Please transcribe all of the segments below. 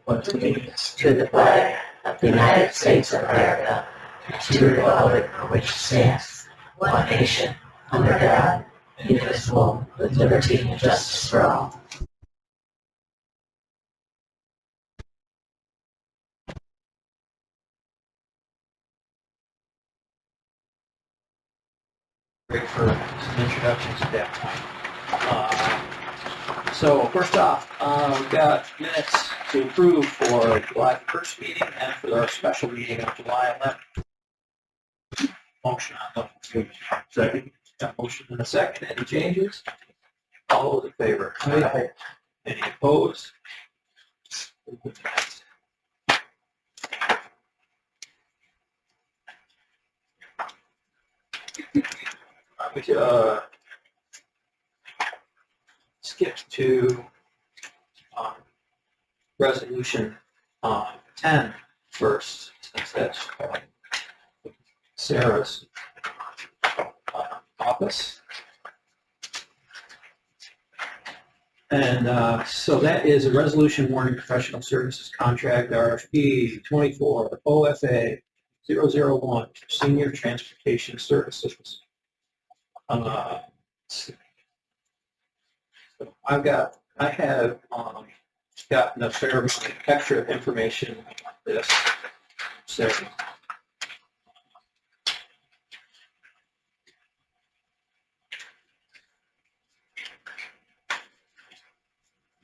pledge allegiance to the flag of the United States of America, and to the republic for which it stands, one nation, under God, indivisible, with liberty and justice for all. Great for some introductions at that point. So first off, we've got minutes to approve for July 1st meeting and for our special meeting on July 11th. Motion on the second. Got motion in a second. Any changes? All those in favor? Aye. Any opposed? We skip to resolution 10 first, since that's Sarah's office. And so that is a resolution warning professional services contract RFP 24 OFA 001 Senior Transportation Services. So I have gotten a fair amount of extra information on this.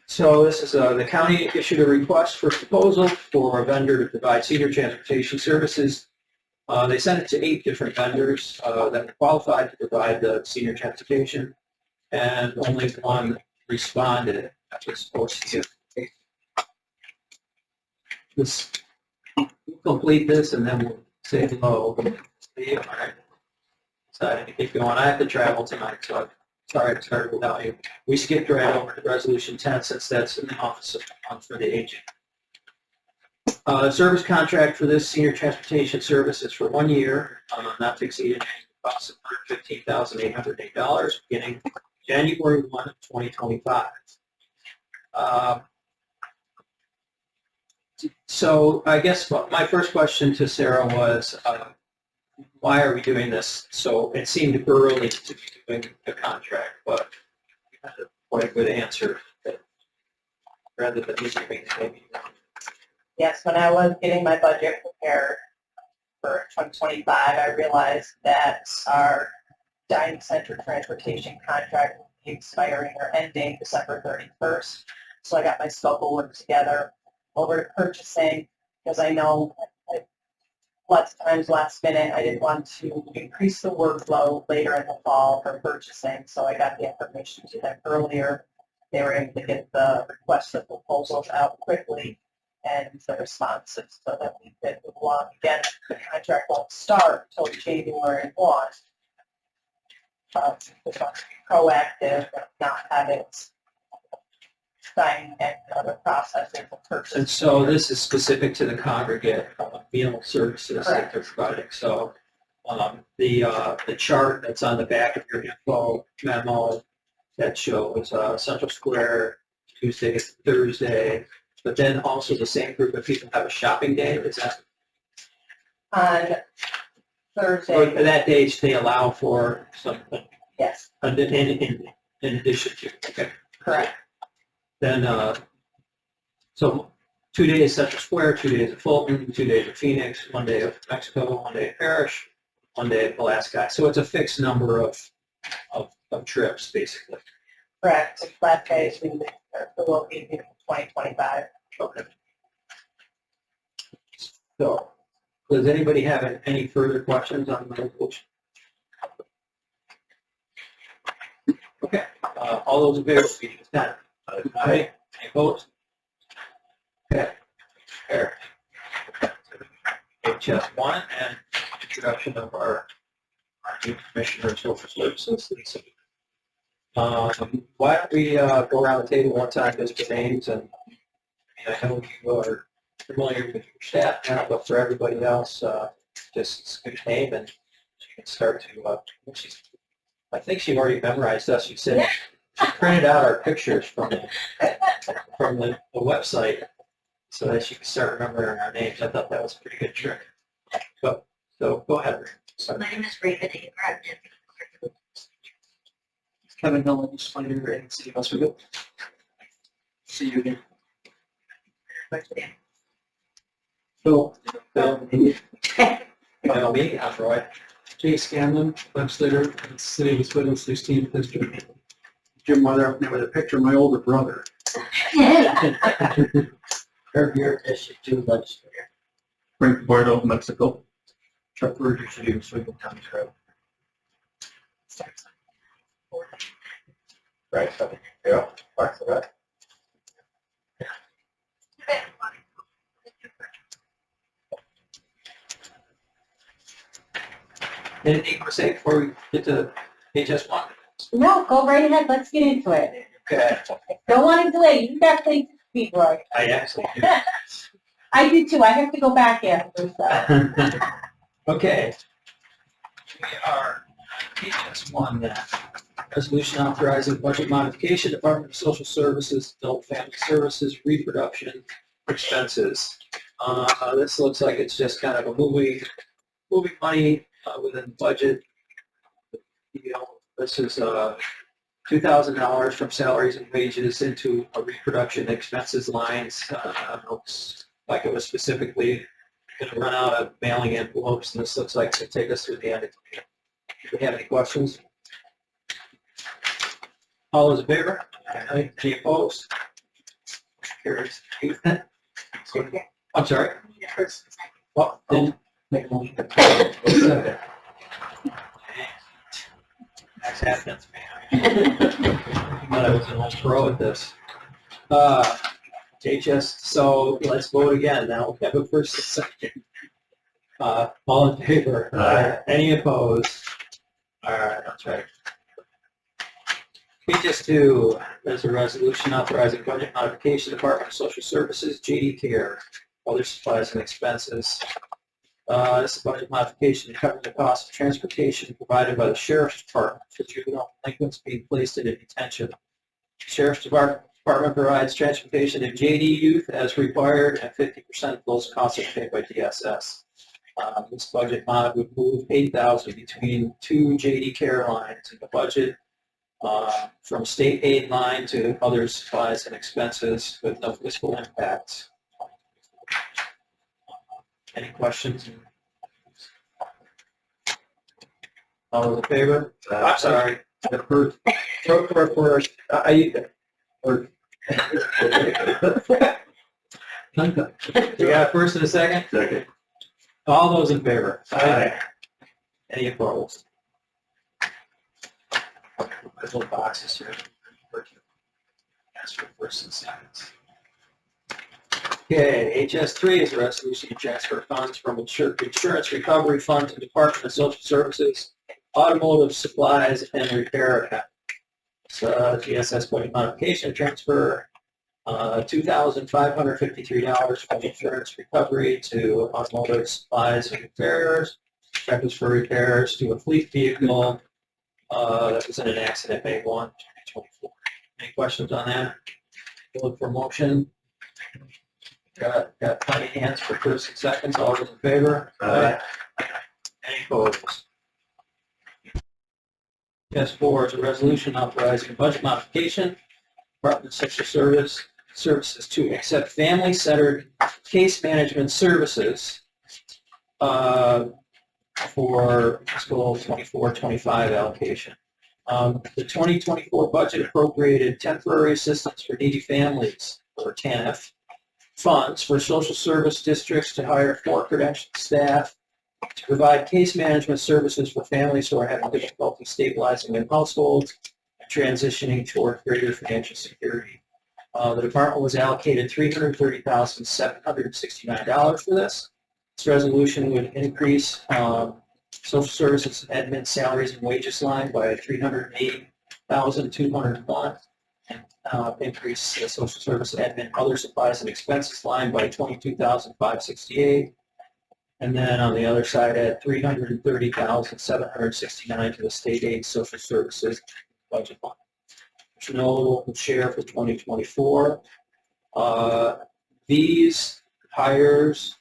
So this is the county issued a request for proposal for a vendor to provide senior transportation services. They sent it to 8 different vendors that were qualified to provide the senior transportation, and only one responded. That was supposed to complete this, and then we'll say hello. All right. Decided to keep going. I have to travel tonight, so I'm sorry to start without you. We skipped right over to Resolution 10 since that's in the office for the agent. Service contract for this senior transportation service is for 1 year, not to exceed a cost of $115,808, beginning January 1 of 2025. So I guess my first question to Sarah was, why are we doing this? So it seemed early to be doing the contract, but we had quite a good answer rather than just giving maybe. Yes, when I was getting my budget prepared for 2025, I realized that our dining center transportation contract will be expiring or ending December 31st. So I got my scope of work together over to purchasing, because I know lots of times last minute I didn't want to increase the workload later in the fall for purchasing. So I got the information to them earlier. They were able to get the requests of proposals out quickly and the responses so that we could move along. Again, the contract won't start until January 1. Just want to be proactive and not have it sign and other processes of purchase. And so this is specific to the congregate meal services that they're providing. So the chart that's on the back of your info memo that shows Central Square Tuesday, Thursday, but then also the same group of people have a shopping day. Is that on Thursday? Or for that day they allow for something? Yes. In addition to, okay. Correct. Then, so 2 days Central Square, 2 days of Fulton, 2 days of Phoenix, 1 day of Mexico, 1 day of Parrish, 1 day of Alaska. So it's a fixed number of trips, basically. Correct. Flat days we will be in 2025. Okay. So, does anybody have any further questions on the resolution? Okay. All those in favor, please stand. Aye. Any opposed? Okay. There. HS1 and introduction of our new Commissioner of Social Services, Lisa. Why don't we go around the table one time, just for names, and I know you are familiar with your staff now, but for everybody else, just give your name and you can start to, I think she already memorized us. You said she printed out our pictures from the website. so that you can start remembering our names. I thought that was a pretty good trick. So go ahead. So my name is Rita David. I'm deputy clerk. Kevin Hill, legislator in the city of Oswego. See you again. Bill. By me, I'm Roy. Jay Scanlon, legislator in the city of Oswego, 16th district. Jim Mother up there with a picture of my older brother. Herb, you're issue 2 legislator. Frank Puerto, Mexico. Chuck Berger, city of Oswego County Clerk. Right, so, yeah, parts of that. Anything you want to say before we get to HS1? No, go right ahead. Let's get into it. Okay, Don't want to delay. You got things to speak, Roy. I actually do. I do too. I have to go back after, so. Okay. We are HS1 then. Resolution authorizing budget modification, Department of Social Services, Adult Family Services, reproduction expenses. This looks like it's just kind of a moving money within the budget. You know, this is $2,000 from salaries and wages into a reproduction expenses lines. Looks like it was specifically going to run out of mailing envelopes, and this looks like it's going to take us through the end of the year. Do we have any questions? All those in favor? Any opposed? Carries. I'm sorry? Well, then make a motion. That's happens, man. But I was an old pro at this. HS, so let's vote again now. We have a first and second. All in favor? Any opposed? All right, that's right. HS2, there's a resolution authorizing budget modification, Department of Social Services, JD Care, other supplies and expenses. This is budget modification to cover the cost of transportation provided by the Sheriff's Department for juvenile delinquents being placed in detention. Sheriff's Department provides transportation to JD youth as required, and 50% of those costs are paid by DSS. This budget mod would move $8,000 between 2 JD Care lines in the budget, from state aid line to other supplies and expenses with no fiscal impact. Any questions? All those in favor? I'm sorry. First. You got a first and a second? Second. All those in favor? Aye. Any opposed? There's little boxes here. Ask for first and seconds. Okay, HS3 is a resolution to transfer funds from insurance recovery fund to Department of Social Services, automotive supplies and repair account. So DSS budget modification transfer $2,553 from insurance recovery to automotive supplies and repairs. Check was for repairs to a fleet vehicle that was in an accident May 1, 2024. Any questions on that? Look for motion. Got plenty of hands for first and seconds. All those in favor? Aye. Any opposed? S4 is a resolution authorizing budget modification, Department of Social Services to accept family-centered case management services for fiscal 24-25 allocation. The 2024 budget appropriated temporary assistance for needy families, or TANF, funds for social service districts to hire 4 credentialed staff to provide case management services for families who are having difficulty stabilizing their households and transitioning toward greater financial security. The department was allocated $330,769 for this. This resolution would increase social services admin salaries and wages line by $380,201, and increase the social service admin other supplies and expenses line by $22,568. And then on the other side, add $330,769 to the state aid social services budget line. There's no local share for 2024. These hires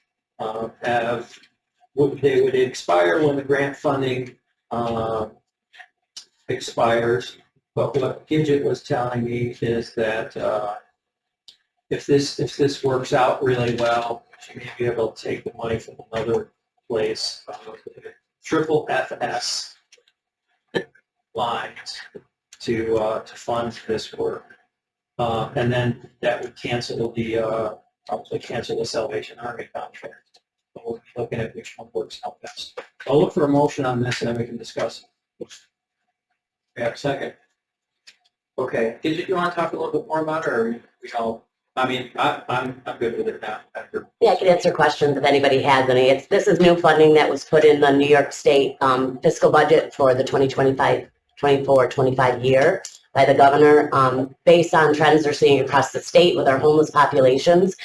they would expire when the grant funding expires. But what Gidget was telling me is that if this works out really well, she may be able to take the money from another place, triple FS lines to fund this work, and then that would cancel probably cancel the Salvation Army contract. So we'll be looking at which one works out best. I'll look for a motion on this, and then we can discuss it. We have a second. Okay, did you want to talk a little bit more about it, or we all? I mean, I'm good with it now. Yeah, I can answer questions if anybody has any. This is new funding that was put in the New York State fiscal budget for the 2024-25 year by the governor. Based on trends they're seeing across the state with our homeless populations,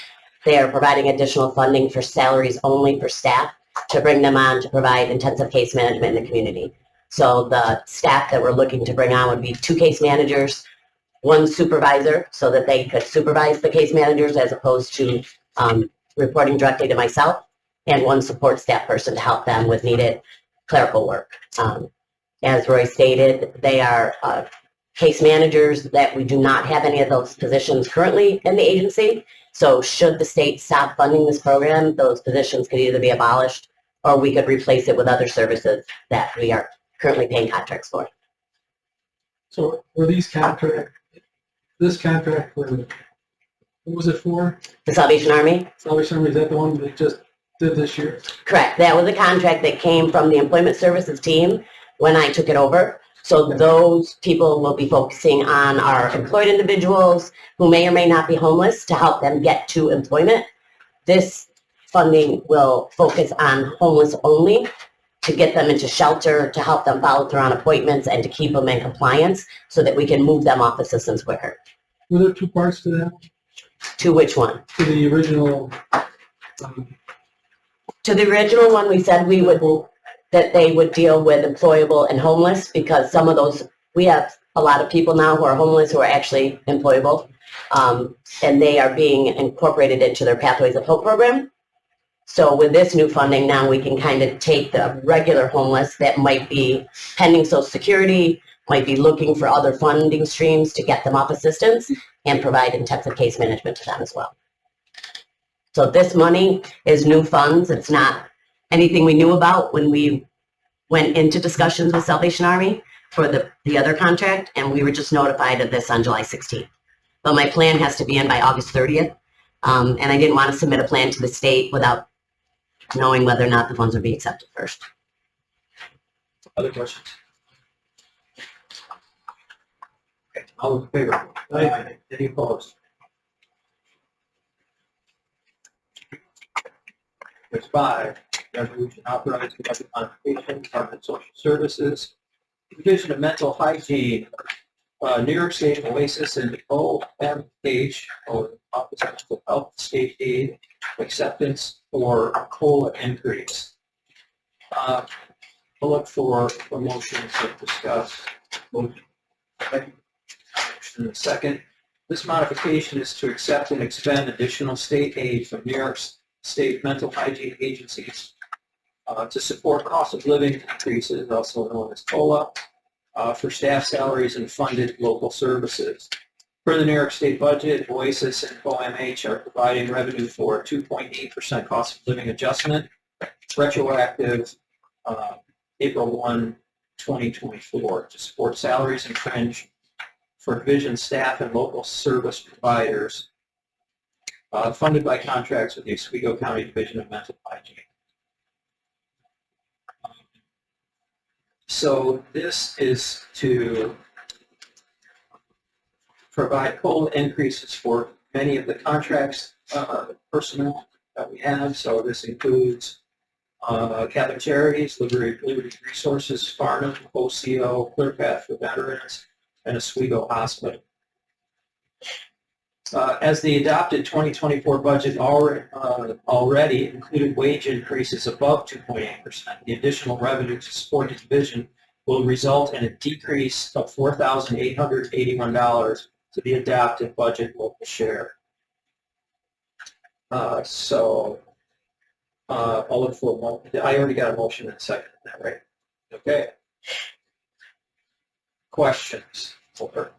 they are providing additional funding for salaries only for staff to bring them on to provide intensive case management in the community. So the staff that we're looking to bring on would be 2 case managers, 1 supervisor, so that they could supervise the case managers as opposed to reporting directly to myself, and 1 support staff person to help them with needed clerical work. As Roy stated, they are case managers that we do not have any of those positions currently in the agency. So should the state stop funding this program, those positions could either be abolished or we could replace it with other services that we are currently paying contracts for. So were these this contract, what was it for? The Salvation Army? Salvation Army, is that the one that just did this year? Correct. That was a contract that came from the Employment Services team when I took it over. So those people will be focusing on our employed individuals who may or may not be homeless to help them get to employment. This funding will focus on homeless only to get them into shelter, to help them follow through on appointments, and to keep them in compliance so that we can move them off the systems quicker. Were there 2 parts to that? To which one? To the original? To the original one, we said we would, that they would deal with employable and homeless, because some of those, we have a lot of people now who are homeless who are actually employable, and they are being incorporated into their Pathways of Hope program. So with this new funding now, we can kind of take the regular homeless that might be pending Social Security, might be looking for other funding streams to get them off assistance, and provide intensive case management to them as well. So this money is new funds. It's not anything we knew about when we went into discussions with Salvation Army for the other contract, and we were just notified of this on July 16th. But my plan has to be in by August 30th, and I didn't want to submit a plan to the state without knowing whether or not the funds would be accepted first. Other questions? Okay, all in favor? Aye. Any opposed? There's 5. Resolution authorizing budget modification, Department of Social Services, Division of Mental Hygiene, New York State Oasis and OMH, or Office of Mental Health State Aid acceptance for COLA increase. I'll look for a motion to discuss. Motion in a second. This modification is to accept and expend additional state aid from New York State mental hygiene agencies to support cost of living increases, also known as COLA, for staff salaries and funded local services. Per the New York State budget, Oasis and OMH are providing revenue for a 2.8% cost of living adjustment, retroactive April 1, 2024, to support salaries and fringe for division staff and local service providers, funded by contracts with the Oswego County Division of Mental Hygiene. So this is to provide COLA increases for many of the contracts personnel that we have. So this includes Catholic Charities, Liberty Resources, Farnham, OCO, ClearPath for Veterans, and Oswego Hospital. As the adopted 2024 budget already included wage increases above 2.8%, the additional revenue to support the division will result in a decrease of $4,881 to the adopted budget local share. I'll look for a motion. I already got a motion in a second, is that right? Okay. Questions? Over.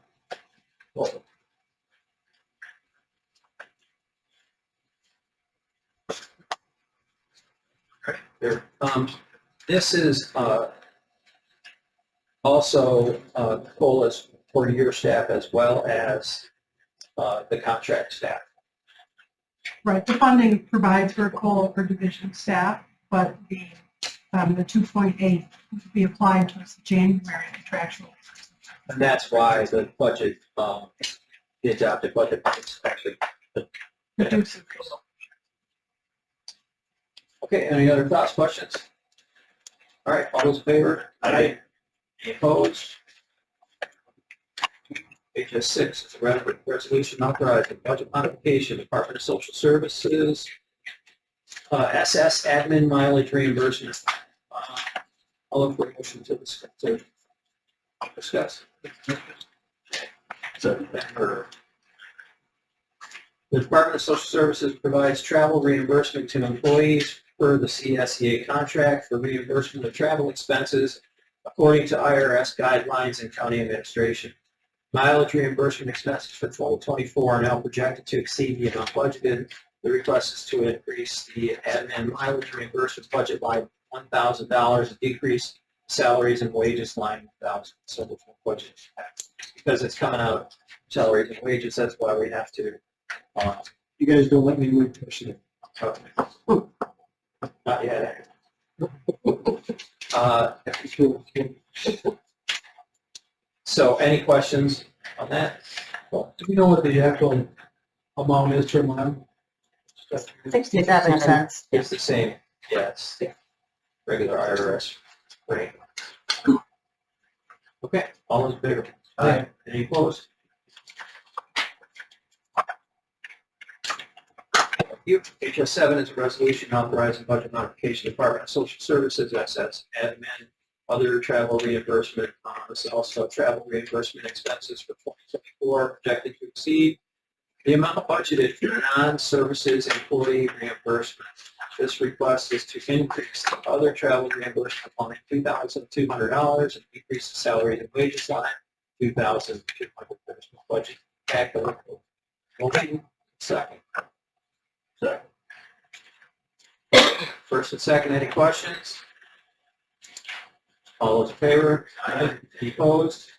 There. This is also COLAs for your staff as well as the contract staff. Right, the funding provides for COLA per division staff, but the 2.8 would be applied towards the January contractual. And that's why the budget, the adopted budget is actually. Reduces. Okay, any other thoughts, questions? All right, all those in favor? Aye. Any opposed? HS 6 is a resolution authorizing budget modification, Department of Social Services, SS admin mileage reimbursement. I'll look for a motion to discuss. The Department of Social Services provides travel reimbursement to employees per the CSEA contract for reimbursement of travel expenses according to IRS guidelines and county administration. Mileage reimbursement expenses for 2024 are now projected to exceed the amount budgeted. The request is to increase the admin mileage reimbursement budget line $1,000 and decrease salaries and wages line $1,000. So the budget, because it's coming out of salaries and wages, that's why we have to. You guys don't let me move pushing it. Not yet. So any questions on that? Do we know what the actual amount is per month? 67 cents. It's the same, yeah, it's the regular IRS rate. Okay, all in favor? Aye. Any opposed? Thank you. HS 7 is a resolution authorizing budget modification, Department of Social Services, SS, admin, other travel reimbursement. This is also travel reimbursement expenses for 2024 projected to exceed the amount budgeted for non-services employee reimbursement. This request is to increase the other travel reimbursement line $2,200 and decrease the salary and wages line $2,200. Budget back over. Motion second. First and second, any questions? All those in favor? Aye. Any opposed?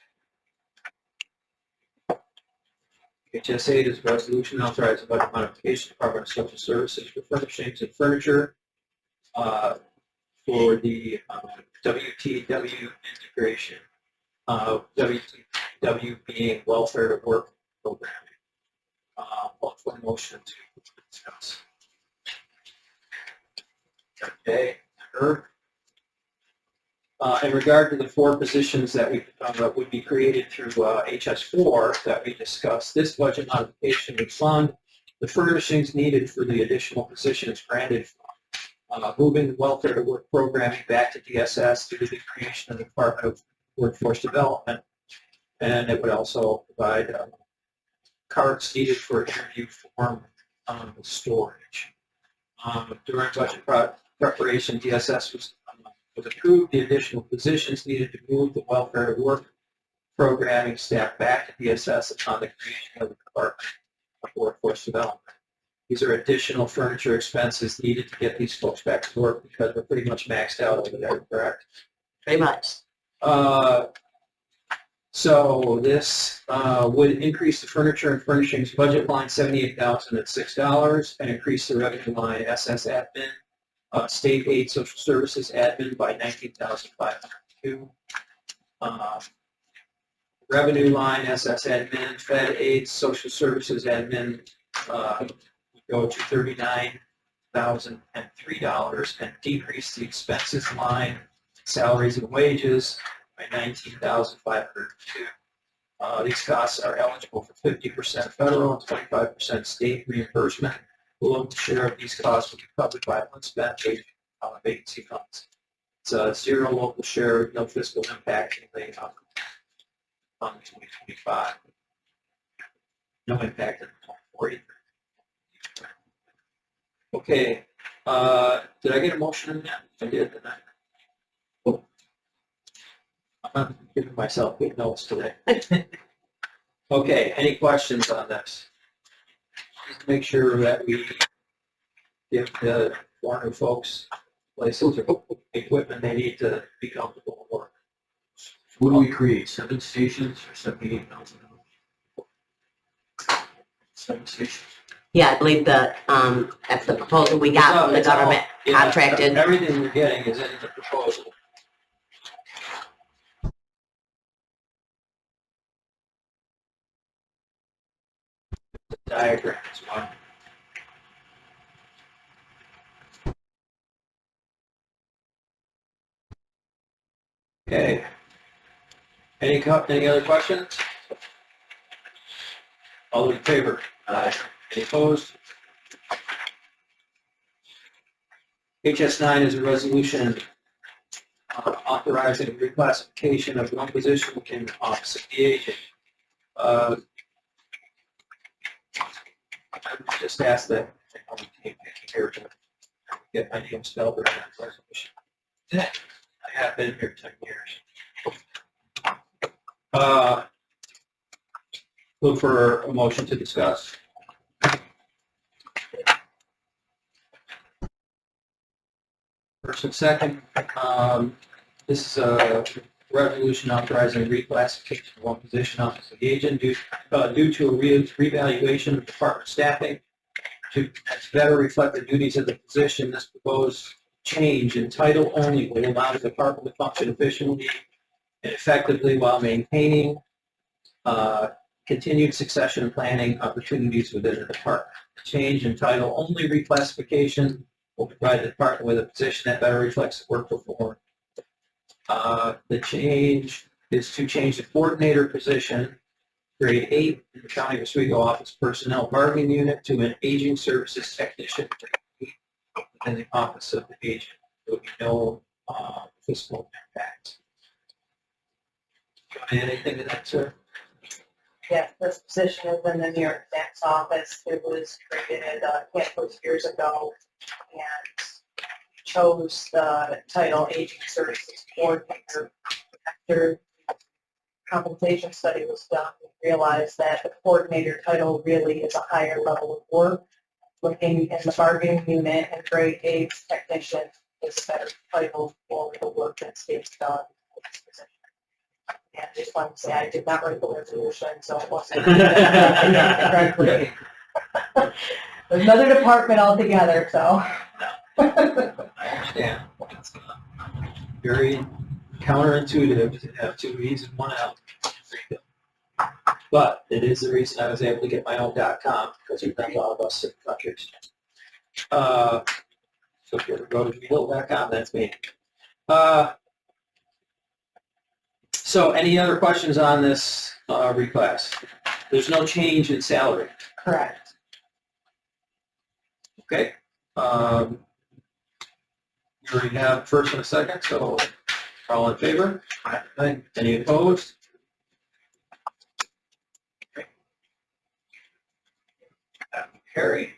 HS 8 is a resolution authorizing budget modification, Department of Social Services for furnishings and furniture for the WTW integration. WTW being welfare to work program. Look for a motion to discuss. Okay, heard. In regard to the 4 positions that we would be created through HS4 that we discussed, this budget modification would fund the furnishings needed for the additional positions granted from moving the welfare to work programming back to DSS through the creation of the Department of Workforce Development. And it would also provide cards needed for interview form storage. During budget preparation, DSS was approved the additional positions needed to move the welfare to work programming staff back to DSS upon the creation of the Department of Workforce Development. These are additional furniture expenses needed to get these folks back to work because we're pretty much maxed out over there, correct? Pretty much. So this would increase the furniture and furnishings budget line $78,006 and increase the revenue line SS admin, state aid social services admin by $19,502. Revenue line SS admin, Fed aid social services admin would go to $39,003 and decrease the expenses line, salaries and wages by $19,502. These costs are eligible for 50% federal and 25% state reimbursement. The local share of these costs will be covered by unspent vacancy funds. It's a zero local share, no fiscal impact in the on 2025. No impact in 2024 either. Okay, did I get a motion in that? I did, didn't I? I'm giving myself good notes today. Okay, any questions on this? Just make sure that we give the Warner folks places or equipment they need to be comfortable and work. What do we create, 7 stations or 78,000? 7 stations. Yeah, I believe that, that's the proposal we got from the It's all- government yeah, contracted. Everything we're getting is in the proposal. The diagram is one. Okay. Any other questions? All in favor? Aye. Any opposed? HS9 is a resolution authorizing reclassification of one position in office of the agent. I would just ask that here to get my name spelled right on the resolution. I have been here 10 years. Look for a motion to discuss. First and second, this is a resolution authorizing reclassification of one position office of the agent due to a reevaluation of department staffing to better reflect the duties of the position. This proposed change in title only will allow the department to function efficiently and effectively while maintaining continued succession planning opportunities within the department. Change in title only reclassification will provide the department with a position that better reflects the work performed. The change is to change the coordinator position, grade 8 in the County of Oswego Office Personnel Bargaining Unit, to an aging services technician within the office of the agent. There will be no fiscal impact. Anything to that, sir? Yes, this position is in the New York Tax Office. It was created a handful of years ago and chose the title Aging Services Coordinator. After compensation study was done, we realized that the coordinator title really is a higher level of work. Looking in the bargaining unit and grade 8 technician is better title for the work that's being done in this position. And I just wanted to say I did not write the resolution, so it wasn't correctly. There's another department altogether, so. I understand. It's very counterintuitive to have 2 E's and 1 L. But it is the reason I was able to get my own .com, because there's not a lot of us in countries. So if you ever go to rebuild.com, that's me. So any other questions on this reclass? There's no change in salary. Correct. Okay. You already have first and a second, so all in favor? Aye. Any opposed? Okay. Carry.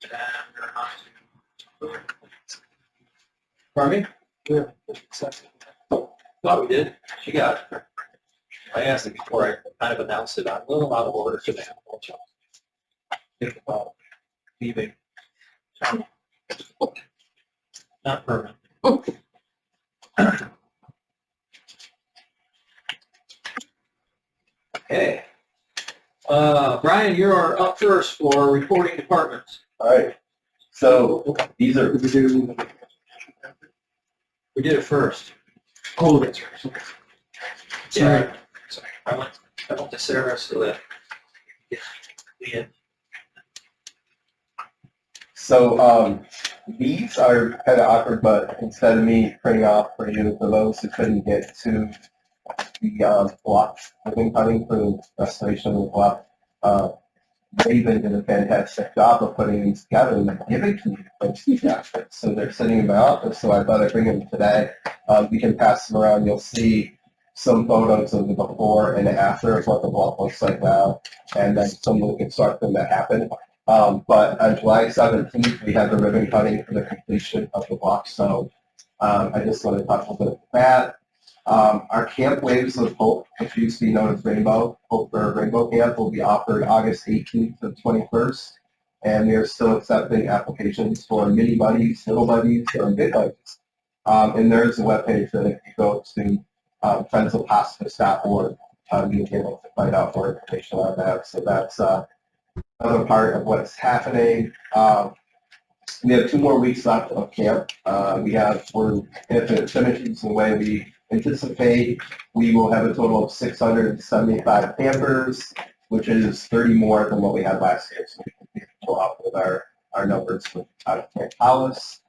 And we're on to... Pardon me? Yeah. Thought we did. She got it. I asked it before I kind of announced it. I'm a little out of order today. Think about leaving. Not permanent. Okay. Brian, you're up first for reporting departments. All right. So these are, We did it first. Oh, that's right. Sorry. I went to Sarah so that yeah. so these are kind of awkward, but instead of me printing off for you, for those who couldn't get to the block ribbon cutting for the restoration of the block, Raven did a fantastic job of putting these together and giving to me. So they're sitting in my office, so I thought I'd bring them today. We can pass them around. You'll see some photos of the before and after of what the block looks like now, and then some of the construction that happened. But on July 17th, we have the ribbon cutting for the completion of the block. So I just want to talk a little bit about that. Our Camp Waves of Hope, which used to be known as Rainbow, Hope for Rainbow Camp, will be offered August 18th to the 21st. And we are still accepting applications for mini buddies, little buddies, or big buddies. And there's a webpage that if you go to friendsofhospice.org, you'll be able to find out more information on that. So that's another part of what's happening. We have 2 more weeks left of camp. If it finishes the way we anticipate, we will have a total of 675 campers, which is 30 more than what we had last year. So we can go up with our numbers out of Camp Hollis.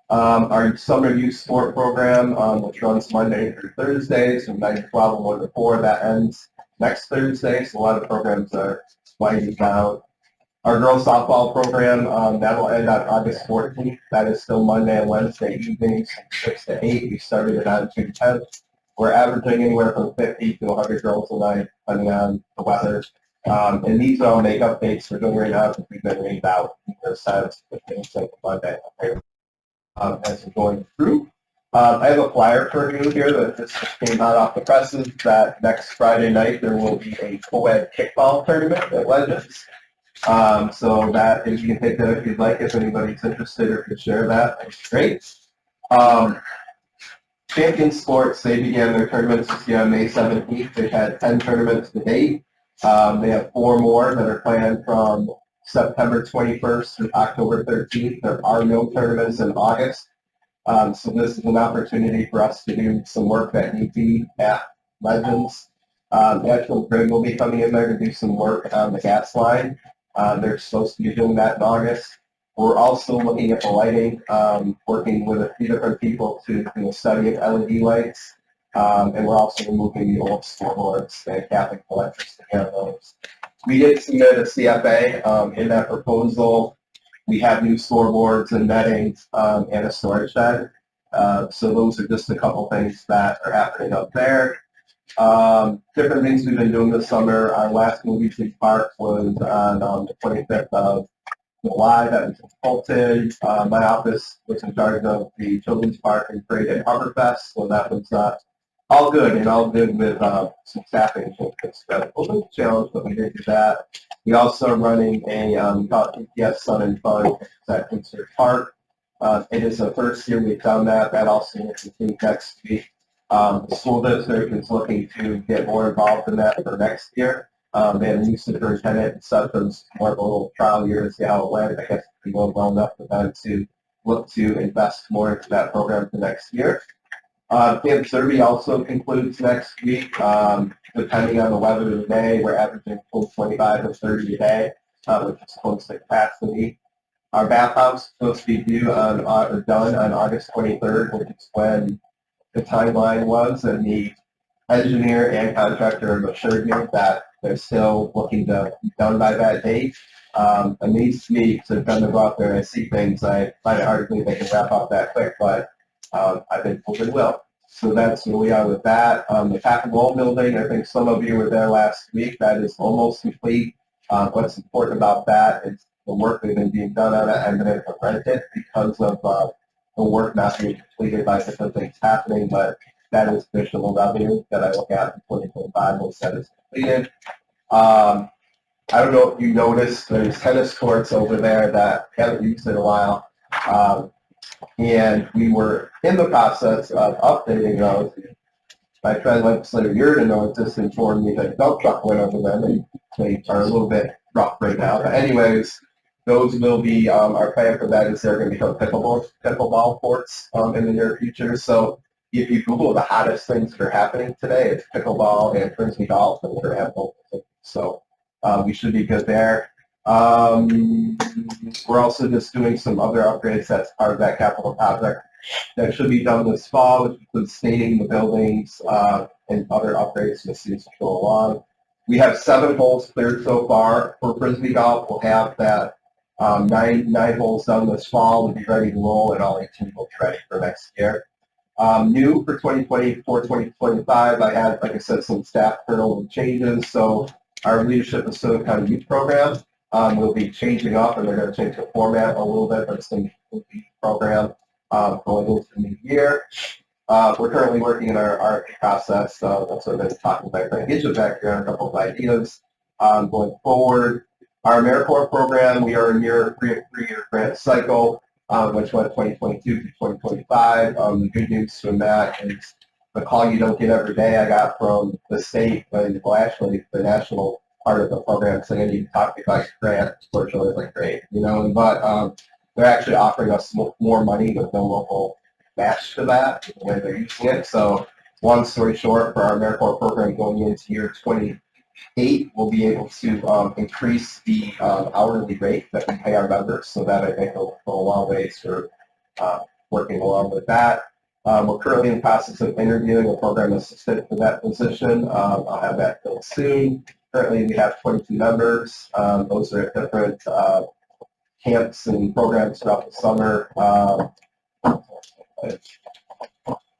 Our summer youth sport program, which runs Monday through Thursdays from 9 to 12 and 1 to 4, that ends next Thursday. So a lot of programs are winding down. Our girls softball program, that will end on August 14th. That is still Monday and Wednesday evenings, 6 to 8. We started it on June 10th. We're averaging anywhere from 50 to 100 girls a night, depending on the weather. And these are all makeup dates we're doing right now because we've been rained out for sets with things like Monday as we're going through. I have a flyer for you here that just came out off the presses that next Friday night there will be a co-ed kickball tournament at Legends. So that if you can take that if you'd like, if anybody's interested or could share that, that's great. Champion Sports, they began their tournaments this year on May 17th. They've had 10 tournaments to date. They have 4 more that are planned from September 21st through October 13th. There are no tournaments in August. So this is an opportunity for us to do some work that need be at Legends. National Grid will be coming in there to do some work on the gas line. They're supposed to be doing that in August. We're also looking at the lighting, working with a few different people to do a study of LED lights. And we're also removing the old scoreboards and capping electrics to get those. We did submit a CFA in that proposal. We have new scoreboards and netting and a storage shed. So those are just a couple things that are happening up there. Different things we've been doing this summer. Our last movie theme park was on the 25th of July. That was in Fulton. My office was in charge of the children's park and parade at Harborfest, so that was all good with some staffing changes. So a little challenge, but we did do that. We also are running a PPS Sun and Fun at Concert Park. It is the first year we've done that. That also will continue next week. The school district is looking to get more involved in that for next year. They have a new superintendent and stuff, so it's more of a little trial year to see how it went. I guess it's going well enough for them to look to invest more into that program for next year. Camp Derby also concludes next week. Depending on the weather today, we're averaging 25 to 30 a day, which is close to capacity. Our bathhouse is supposed to be done on August 23rd, which is when the timeline was, and the engineer and contractor have assured me that they're still looking to be done by that date. Amazed me to come to go out there and see things. I find it hard to believe they can wrap up that quick, but I've been told they will. So that's where we are with that. The Pack and Roll building, I think some of you were there last week. That is almost complete. What's important about that is the work that has been done on it. I've been able to rent it because of the work not being completed by different things happening, but that is additional revenue that I look at in 2025 once that is completed. I don't know if you noticed, there's tennis courts over there that haven't used in a while. And we were in the process of updating those. My friend Legislature Yurden just informed me that a dump truck went over them, and they are a little bit rough right now. But anyways, those will be, our plan for that is they're going to become pickleball courts in the near future. So if you Google the hottest things that are happening today, it's pickleball and frisbee golf, and we're at both. So we should be good there. We're also just doing some other upgrades that's part of that capital project that should be done this fall, which includes staining the buildings and other upgrades as soon as we go along. We have 7 holes cleared so far for frisbee golf. We'll have that 9 holes done this fall. We'll be ready to roll, and all 18 will be ready for next year. New for 2024, 2025, I had, like I said, some staff turnover changes. So our Leadership Facility County Youth Program, will be changing up, and they're going to change the format a little bit, but it's going to be a complete program going into the new year. We're currently working in our RFP process, so that's what I've been talking about. Trying to get you back here on a couple of ideas going forward. Our AmeriCorps program, we are in year three-year grant cycle, which went 2022 to 2025. The good news from that is the call you don't get every day I got from the state, but well, actually the national part of the program saying, I need to talk to you about your grant. Fortunately, it's like, great, but they're actually offering us more money with no local match to that, the way they're using it. So long story short, for our AmeriCorps program going into year 28, we'll be able to increase the hourly rate that we pay our members. So that I think will go a long ways for working along with that. We're currently in the process of interviewing a program assistant for that position. I'll have that filled soon. Currently, we have 22 members. Those are at different camps and programs throughout the summer.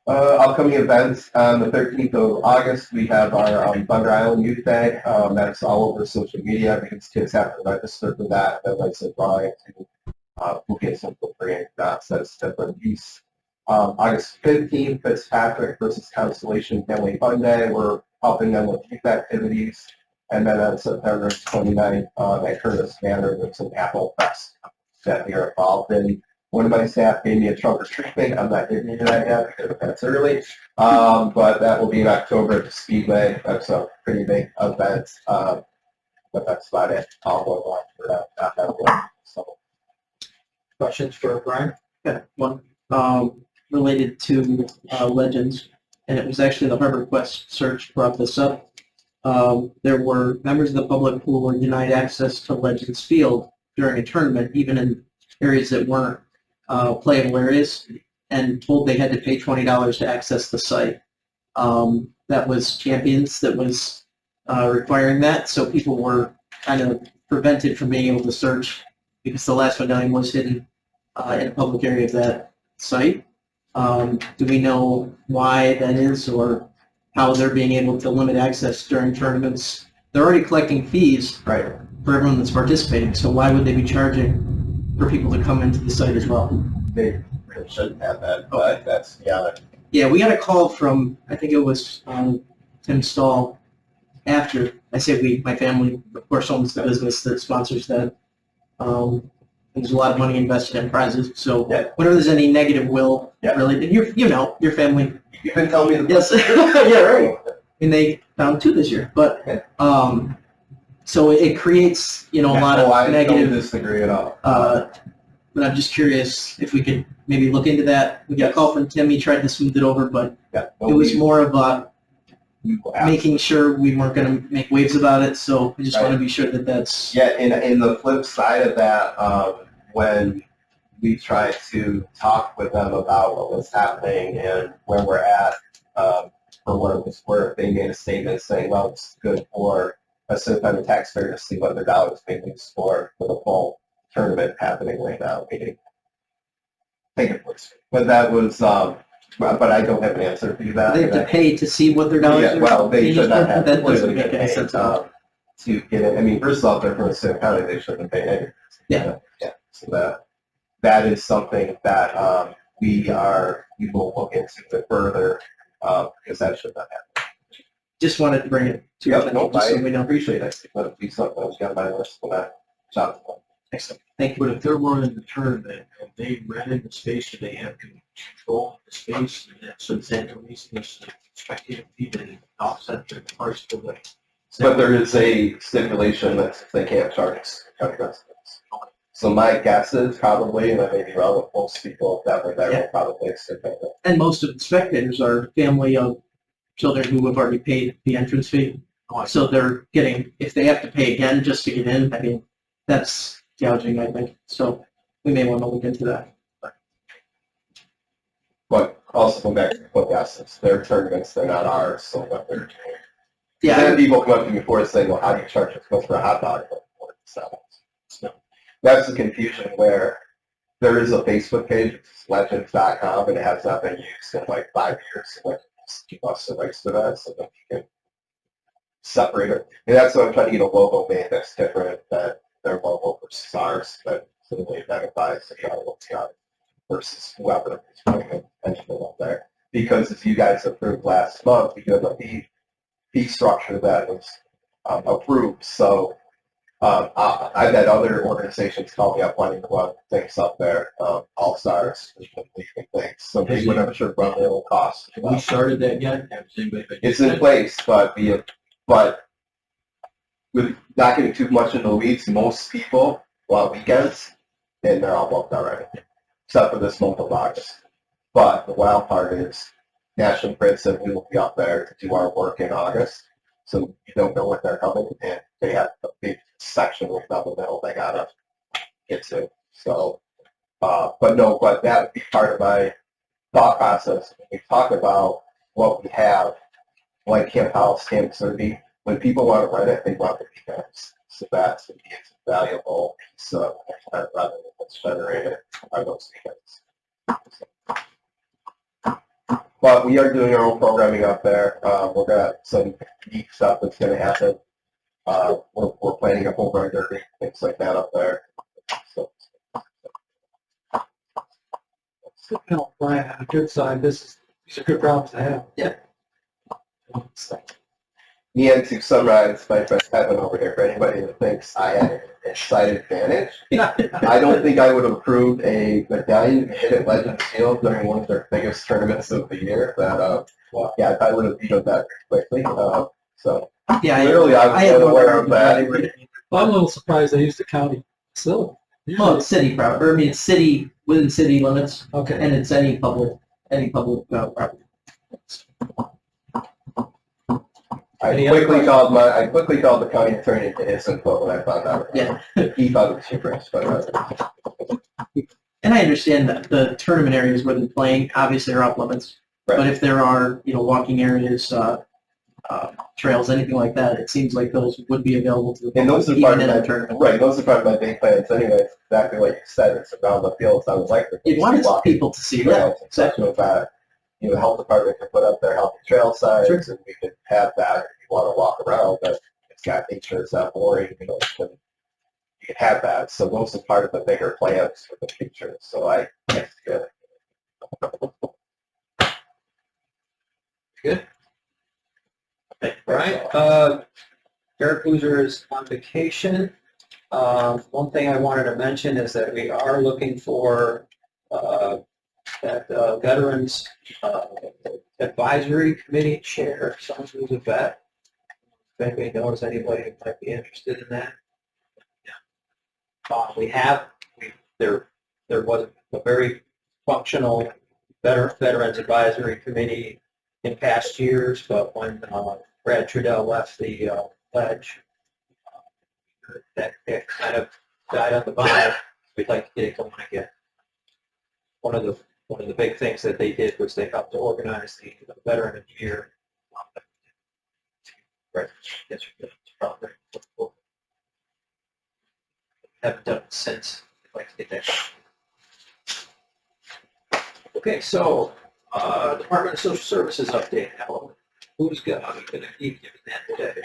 Upcoming events on the 13th of August, we have our Thunder Island Youth Day. That's all over social media because kids have to register for that. That lets it drawing to who gets some free access to different use. August 15th, Fitzpatrick versus Constellation Family Fun Day. We're helping them with youth activities. And then on September 29th, at Curtis Manor, there's an Apple Fest that we are involved in. One of my staff gave me a trunk or treatment. I'm not giving you that yet because that's early. But that will be in October at the Speedway. That's a pretty big event. But that's about it. I'll go on for that. So. Questions for Brian? Yeah, one related to Legends, and it was actually the Harbor Quest search brought this up. There were members of the public who were denied access to Legends Field during a tournament, even in areas that weren't playable areas, and told they had to pay $20 to access the site. That was Champions that was requiring that, so people were kind of prevented from being able to search because the last medallion was hidden in a public area of that site. Do we know why that is, or how they're being able to limit access during tournaments? They're already collecting fees Right. for everyone that's participating, so why would they be charging for people to come into the site as well? They really shouldn't have that, but that's beyond it. Yeah, we got a call from, I think it was Tim Stahl, after, I say we, my family, of course, owns the business that sponsors that. There's a lot of money invested in prizes, so Yeah. whenever there's any negative will Yeah. related, your family. You've been telling me the Yes, yeah, right. And they found 2 this year, but so it creates, a lot of I negative. don't disagree at all. But I'm just curious if we could maybe look into that. We got a call from Tim. He tried to smooth it over, but Yeah, it was more of we will making sure we weren't going to make waves about it. So we just Right. want to be sure that that's. Yeah, in the flip side of that, when we tried to talk with them about what was happening and where we're at, for what it was worth, they made a statement saying, well, it's good for a certain taxpayer to see what their dollars being used for the full tournament happening right now. Meaning, I think it was. But that was, but I don't have an answer for you that. They have to pay to see what their dollars Yeah, are. well, they being should used not for? have That doesn't clearly make been any paid, sense at all. to get it. I mean, first off, they're from the same county, they shouldn't pay anything. Yeah. Yeah. So that is something that we will look into it further because that should not happen. Just wanted to bring it to your Yeah, no, attention, just so we I know. appreciate it. That'll be something that's got my list when I shop. Excellent. Thank you. But if they're running the tournament and they rented the space and they have control of the space, and that's what Santa Lucia is expecting people to offset their parts to the. But there is a stipulation that they can't charge county residents. So my guess is probably, and I may be wrong, most people that were there will probably stipulate it. And most of the spectators are family of children who have already paid the entrance fee. So they're getting, if they have to pay again just to get in, I mean, that's gouging, I think. So we may want to look into that. But also go back to what it's their tournaments, they're not ours, so what they're doing. Yeah, Then people come up to me before and say, well, how do you charge us for a hot dog? So that's the confusion where there is a Facebook page, it's legends.com, and it has not been used in like 5 years. So like, keep us the rights to that so that you can separate it. And that's what I'm trying to get a logo made that's different, that their level versus ours, that simply identifies the county versus whoever is putting an engineer up there. Because as you guys approved last month, we have a fee structure that was approved. So I've had other organizations call me up wanting to run things up there, All Stars, things. So they would have sure run their own costs. Have we started that yet? Has anybody been- It's in place, but with not getting too much into the weeds, most people want weekends, and they're all booked already, except for this month of August. But the wild part is National Grid said we will be up there to do our work in August, so you don't know when they're coming, and they have a big section right down the middle they gotta get to. So, but that would be part of my thought process when we talk about what we have, like Camp House, Camp Survey. When people want to rent it, they want the weekends. So that's a valuable piece of revenue that's generated by those weekends. But we are doing our own programming up there. We're got some neat stuff that's going to happen. We're planning a home run derby, things like that up there. So, Brian, on the good side, these are good problems to have. Yeah. And to summarize my friend Kevin over here, for anybody that thinks I had a slight advantage, I don't think I would have approved a medallion hit at Legends Field during one of their biggest tournaments of the year. That yeah, I would have vetoed that very quickly. So Yeah, clearly I was unaware of that. Well, I'm a little surprised they used the county facility. Well, it's city property, I mean, it's city, within city limits, Okay. and it's any public property. I quickly called the county attorney to his info when I found out. Yeah. He thought it was humorous, but And I understand that the tournament areas where they're playing obviously are off limits, Right. but if there are, walking areas, trails, anything like that, it seems like those would be available to the and those are public, part even of in my a tournament. right. Those are part of my big plans, anyway. Exactly what you said. It's around the field. Sounds like You'd want people to see that. Exactly. With that, the health department can put up their healthy trail signs, and we could have that if you want to walk around. But it's got nature. It's not boring. You can have that. So those are part of the bigger plans for the future. So that's good. Good. All right. Eric Boozer is on vacation. One thing I wanted to mention is that we are looking for that Veterans Advisory Committee chair, someone who's a vet. If anybody knows anybody who might be interested in that. There was a very functional Veterans Advisory Committee in past years, but when Brad Trudell left the ledge, that kind of died on the vine. We'd like to get it going again. One of the big things that they did was they helped to organize the Veteran of the Year. Right. Yes, haven't done it since. I'd like to get that. Okay, so Department of Social Services update. Who's going to keep giving that today?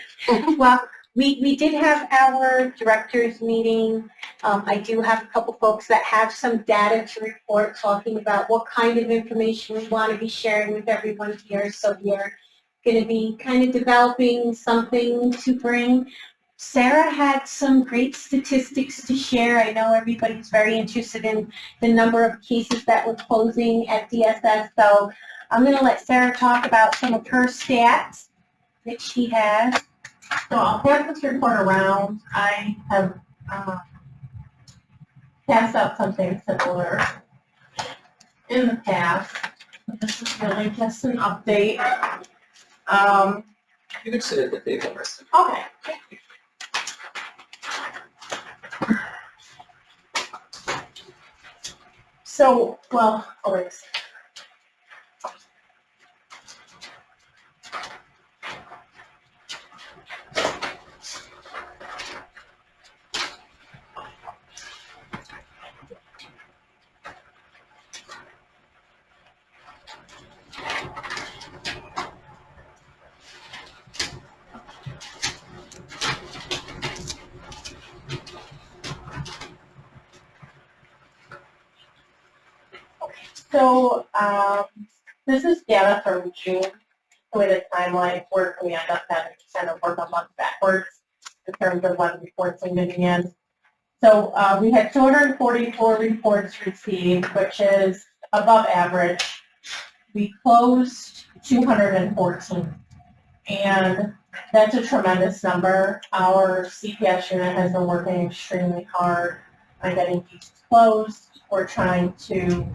Well, we did have our directors meeting. I do have a couple folks that have some data to report talking about what kind of information we want to be sharing with everyone here. So we're going to be kind of developing something to bring. Sarah had some great statistics to share. I know everybody's very interested in the number of cases that we're closing at DSS. So I'm going to let Sarah talk about some of her stats that she has. So I'll pass this report around. I have passed out something similar in the past. This is really just an update. You can sit at the table. Okay. So, well, wait a second. So, this is data from June. The way the timeline works, we end up having to kind of work a month backwards in terms of when reports are getting in. So, we had 244 reports received, which is above average. We closed 214, and that's a tremendous number. Our CPS unit has been working extremely hard on getting cases closed. We're trying to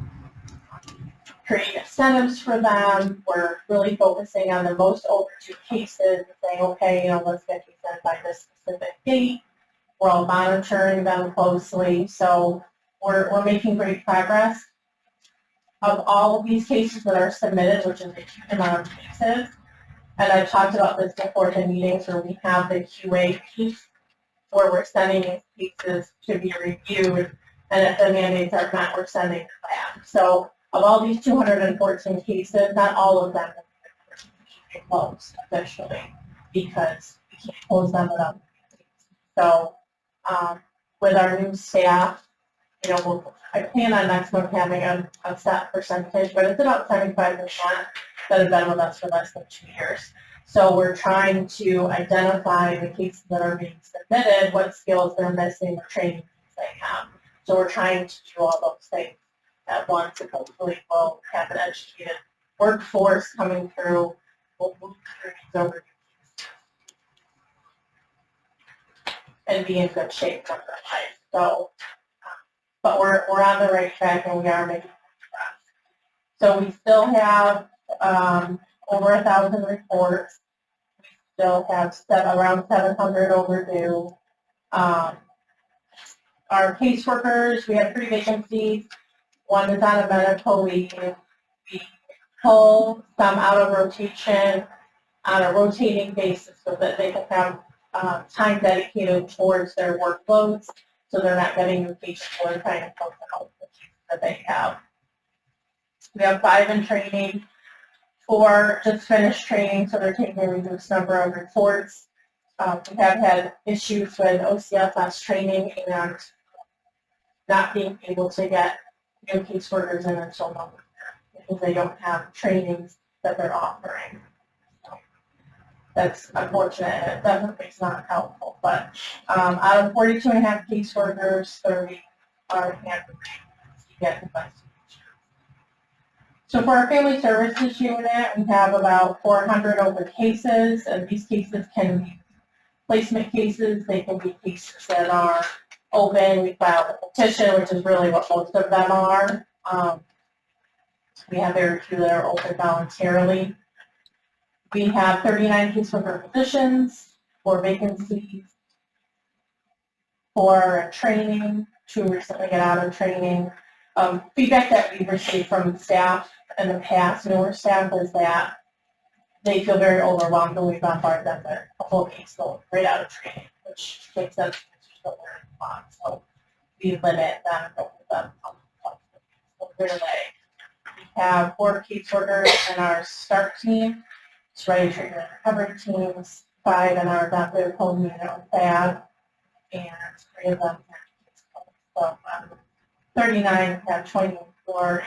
create incentives for them. We're really focusing on the most overdue cases and saying, okay, let's get these done by this specific date. We're all monitoring them closely, so we're making great progress. Of all of these cases that are submitted, which is a huge amount of cases, and I've talked about this before in meetings where we have the QA piece, where we're sending these cases to be reviewed, and if the mandates are met, we're sending them back. So of all these 214 cases, not all of them have been closed officially, because we can't close them without. So with our new staff, I plan on next month having a set percentage, but it's about 75% that have been with us for less than 2 years. So we're trying to identify the cases that are being submitted, what skills they're missing, what training they have. So we're trying to do all those things at once, and hopefully we'll have an educated workforce coming through. We'll move through these over and be in good shape for their life. So, but we're on the right track, and we are making progress. So we still have over 1,000 reports. We still have around 700 overdue. Our caseworkers, we have 3 vacancies. One is on a medical leave. We pull some out of rotation on a rotating basis so that they can have time dedicated towards their workloads, so they're not getting new cases or trying to post out the cases that they have. We have 5 in training, 4 just finished training, so they're taking a reduced number of reports. We have had issues with OCFS training and not being able to get new caseworkers in until November because they don't have trainings that they're offering. So that's unfortunate. It definitely is not helpful. But out of 42 and a half caseworkers, 30 are handling to get investigation. So for our family services unit, we have about 400 open cases, and these cases can be placement cases. They can be cases that are open. We filed a petition, which is really what most of them are. We have very few that are open voluntarily. We have 39 caseworker positions, 4 vacancies, 4 training, 2 recently get out of training. Feedback that we've received from staff in the past, newer staff, is that they feel very overwhelmed when we bombard them with a whole case going right out of training, which makes them still very long. So we limit them and don't put them on the delay. We have 4 caseworkers in our START team, Strategy Treatment Recovery teams, 5 in our adoptive home unit with FAD, and 3 of them have 39 have 24.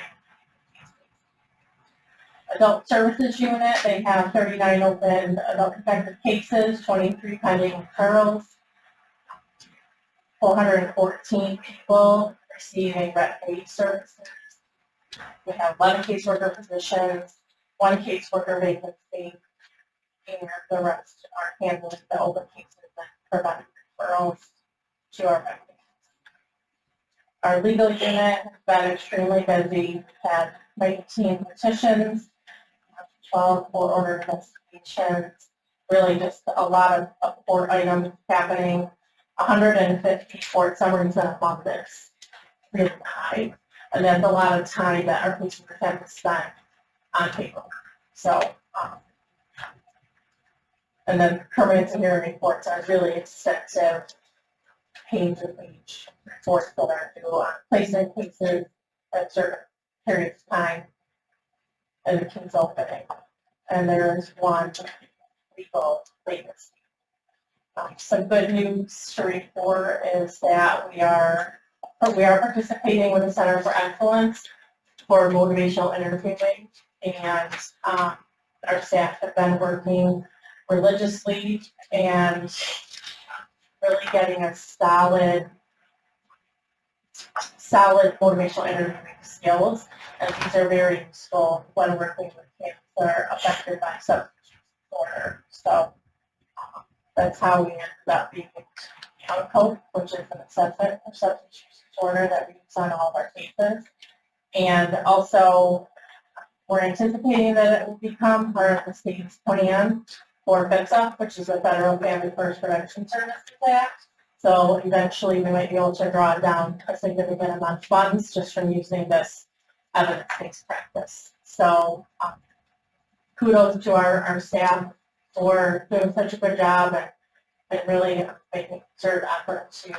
Adult Services Unit, they have 39 open adult protective cases, 23 pending referrals, 414 people receiving vet aid services. We have 11 caseworker positions, 1 caseworker vacancy, and the rest are handling the open cases that provide referrals to our vet aid. Our legal unit has been extremely busy. We've had 19 petitions, 12 court order investigations, really just a lot of court items happening. 150 court summaries in a month is really high. And that's a lot of time that our patients have to spend on paper. So, and then permanent hearing reports are really extensive page-to-page reports that are due on placement cases at certain periods of time and the case opening. And there's 1 legal vacancy. Some good news to report is that we are participating with the Center for Excellence for motivational interviewing, and our staff have been working religiously and really getting a solid motivational interviewing skills, and these are very useful when working with kids that are affected by substance use disorder. So that's how we ended up being Young Cope, which is an assessment for substance use disorder that we use on all of our cases. And also, we're anticipating that it will become part of the state's plan for FIPSA, which is the Federal Family First Prevention Services Act. So eventually, we might be able to draw down a significant amount of funds just from using this evidence-based practice. So kudos to our staff for doing such a good job and really making concerted effort to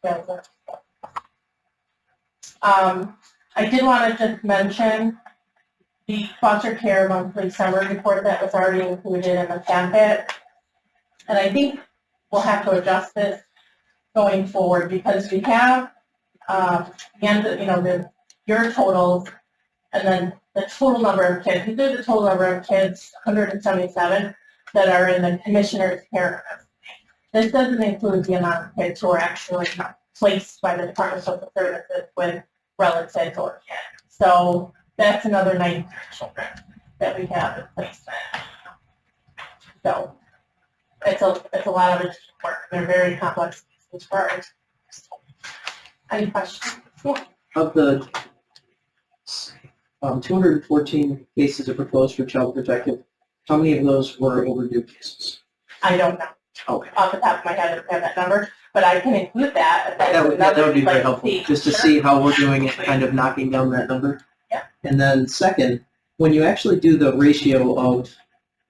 build it. I did want to just mention the foster care monthly summary report that was already included in the packet. And I think we'll have to adjust this going forward because we have your totals and then the total number of kids. These are the total number of kids, 177, that are in the commissioner's care. This doesn't include the amount of kids who are actually placed by the Department of Social Services with relatives or kids. So that's another 93 children that we have in placement. So it's a lot of work. They're very complex as far as. Any questions? Yeah. Of the 214 cases are proposed for child protective, how many of those were overdue cases? I don't know. Okay. Off the top of my head, I don't have that number, but I can include that. That would be very helpful, See. just to see how we're doing it, kind of knocking down that number. Yeah. And then second, when you actually do the ratio of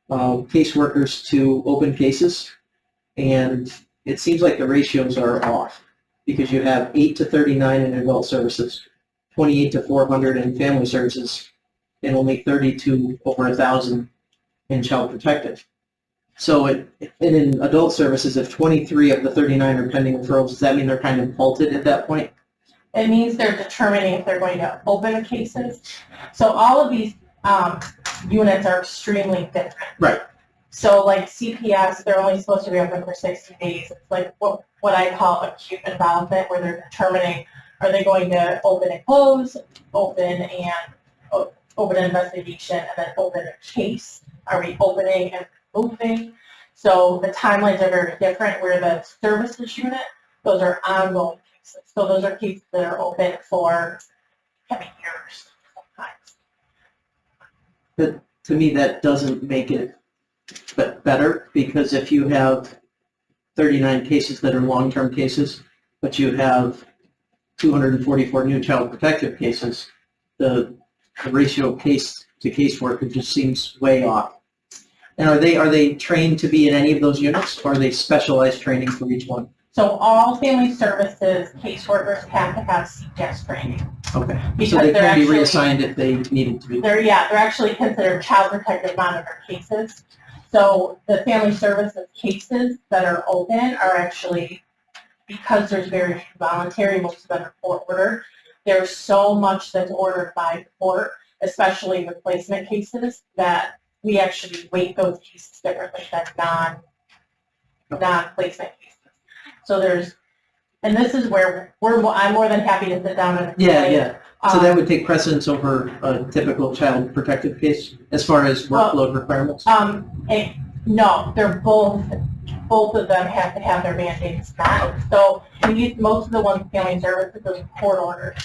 caseworkers to open cases, and it seems like the ratios are off, because you have 8 to 39 in adult services, 28 to 400 in family services, and only 30 to over 1,000 in child protective. So in adult services, if 23 of the 39 are pending referrals, does that mean they're kind of halted at that point? It means they're determining if they're going to open the cases. So all of these units are extremely different. Right. So like CPS, they're only supposed to be open for 60 days. It's like what I call acute involvement, where they're determining, are they going to open and close, open an investigation, and then open a case? Are we opening and moving? So the timelines are very different, where the services unit, those are ongoing cases. So those are cases that are open for years sometimes. But to me, that doesn't make it better, because if you have 39 cases that are long-term cases, but you have 244 new child protective cases, the ratio of case to caseworker just seems way off. And are they trained to be in any of those units, or are they specialized training for each one? So all family services caseworkers have to have CPS training. Okay. Because So they they're can be actually- reassigned if they needed to be. They're actually considered child protective monitor cases. So the family services cases that are open are actually, because there's very few voluntary, most of them are court ordered. There's so much that's ordered by court, especially with placement cases, that we actually weight those cases differently than non-placement cases. So and this is where I'm more than happy to sit down and explain. Yeah. So that would take precedence over a typical child protective case as far as workload requirements? No, they're both of them have to have their mandates met. So most of the ones family services are court orders.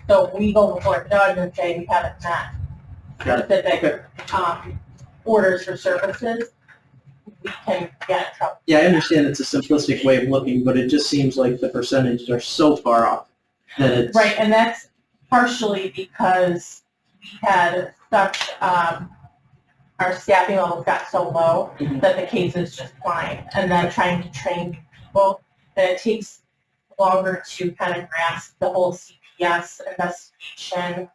So we go before a judge and say we haven't met specific orders for services, we can get in trouble. Yeah, I understand it's a simplistic way of looking, but it just seems like the percentages are so far off that it's... Right, and that's partially because we had such, our staffing levels got so low that the cases just climbed, and then trying to train people, that it takes longer to kind of grasp the whole CPS investigation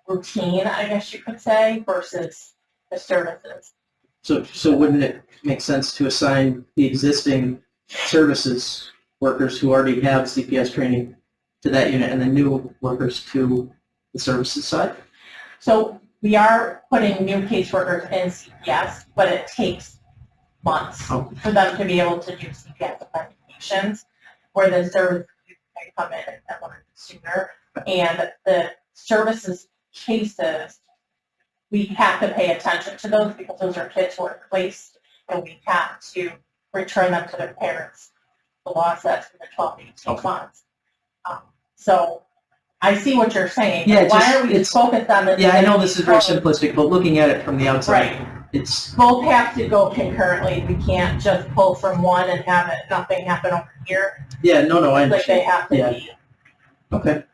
routine, I guess you could say, versus the services. So wouldn't it make sense to assign the existing services workers who already have CPS training to that unit, and the new workers to the services side? So we are putting new caseworkers in CPS, but it takes months Oh. for them to be able to do CPS investigations, where the services can come in a little bit sooner. And the services cases, we have to pay attention to those because those are kids who are placed, and we have to return them to their parents. The law says for the 12 to 18 Okay. months. So I see what you're saying. Yeah, Why just- are we just focused on this? Yeah, I know this is very simplistic, but looking at it from the outside, Right. it's, Both have to go concurrently. We can't just pull from one and have it, nothing happen over here. yeah, no, I Like they understand. have to Yeah. be. Okay,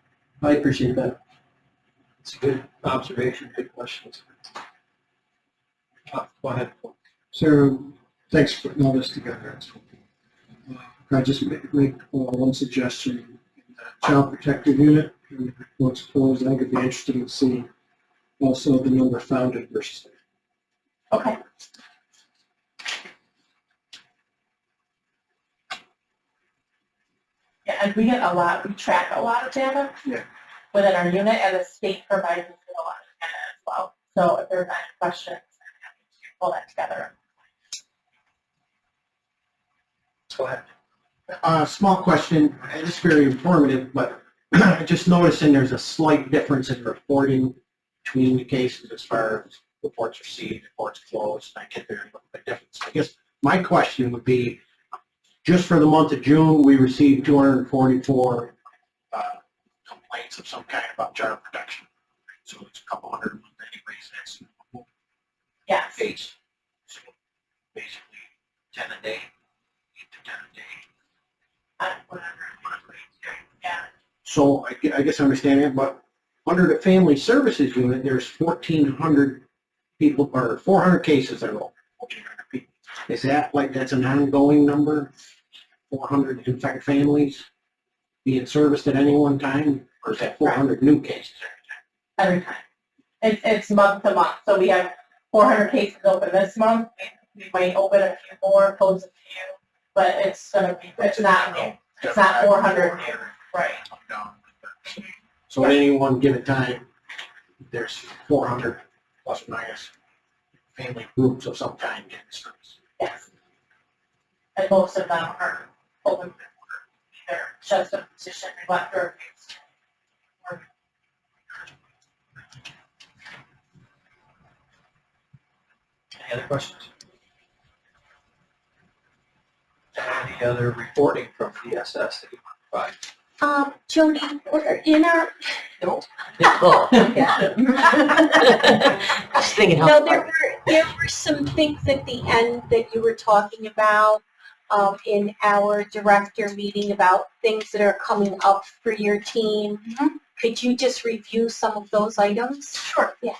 I appreciate that. It's a good observation, good questions. Go ahead. So, thanks for putting all this together. Can I just make one suggestion? In the Child Protective Unit, when the report's closed, I could be interested in seeing also the number founded versus. Okay. Yeah, and we get a lot, we track a lot of data. Yeah. Within our unit, and the state provides us with a lot of data as well. So if there's any questions, I'm happy to pull that together. Go ahead. Small question, it's very informative, but I just noticing there's a slight difference in reporting between the cases as far as reports received, reports closed. I get there a little bit difference. I guess my question would be, just for the month of June, we received 244 complaints of some kind about child protection. So it's a couple hundred a month anyways, that's Yes. case. So basically 10 a day, 8 to 10 a day. Whatever. Yeah. So I guess I understand it, but under the Family Services Unit, there's 1,400 people, or 400 cases that are open. 1,400 people. Is that like, that's an ongoing number? 400 infected families being serviced at any one time? Or is that 400 new cases every time? Every time. It's month to month. So we have 400 cases open this month. We might open a few more, close a few, but it's gonna be, it's not new. It's not 400 new. Right. So at any one given time, there's 400 plus or minus family groups of some kind getting serviced. Yes. And most of them are open, either just a petition, neglect, or abuse. Any other questions? Any other reporting from DSS that you want to provide? Jody, in our, Just thinking no, there were some things at the end that you were talking about in our director meeting about things that are coming up for your team. Could you just review some of those items? Sure. Yeah.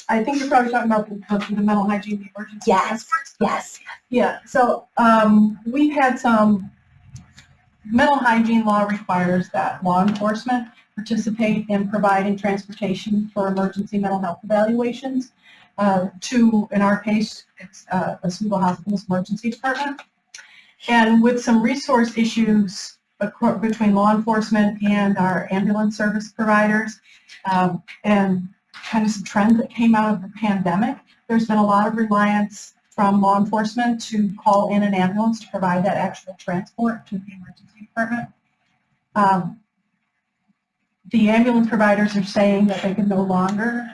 I think you're probably talking about the mental hygiene, the emergency Yes, transports. yes. Yeah, so we've had some mental hygiene law requires that law enforcement participate in providing transportation for emergency mental health evaluations to, in our case, it's Oswego Hospital's emergency department. And with some resource issues between law enforcement and our ambulance service providers, and kind of some trends that came out of the pandemic, there's been a lot of reliance from law enforcement to call in an ambulance to provide that actual transport to the emergency department. The ambulance providers are saying that they can no longer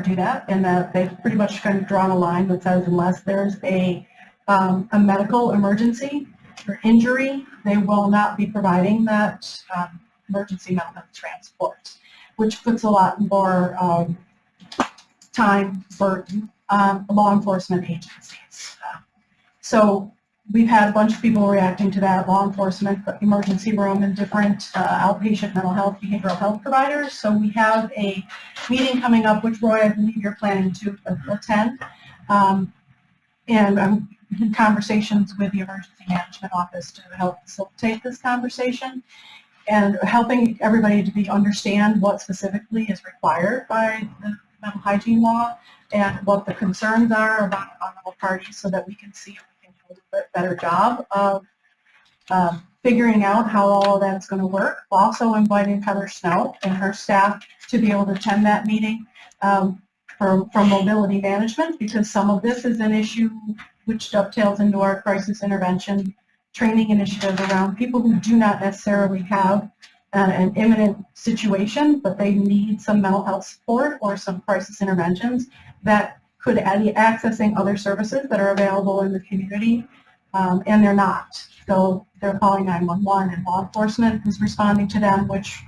do that, and that they've pretty much kind of drawn a line that says unless there's a medical emergency or injury, they will not be providing that emergency mental health transport, which puts a lot more time burden on law enforcement agencies. So we've had a bunch of people reacting to that, law enforcement, emergency room, and different outpatient mental health, behavioral health providers. So we have a meeting coming up, which Roy, I believe you're planning to attend. And I'm in conversations with the emergency management office to help facilitate this conversation and helping everybody to understand what specifically is required by the mental hygiene law and what the concerns are about on all parties so that we can see if we can do a little bit better job of figuring out how all of that's going to work. Also inviting Heather Snow and her staff to be able to attend that meeting for mobility management, because some of this is an issue which dovetails into our crisis intervention training initiative around people who do not necessarily have an imminent situation, but they need some mental health support or some crisis interventions that could add accessing other services that are available in the community, and they're not. So they're calling 911, and law enforcement is responding to them, which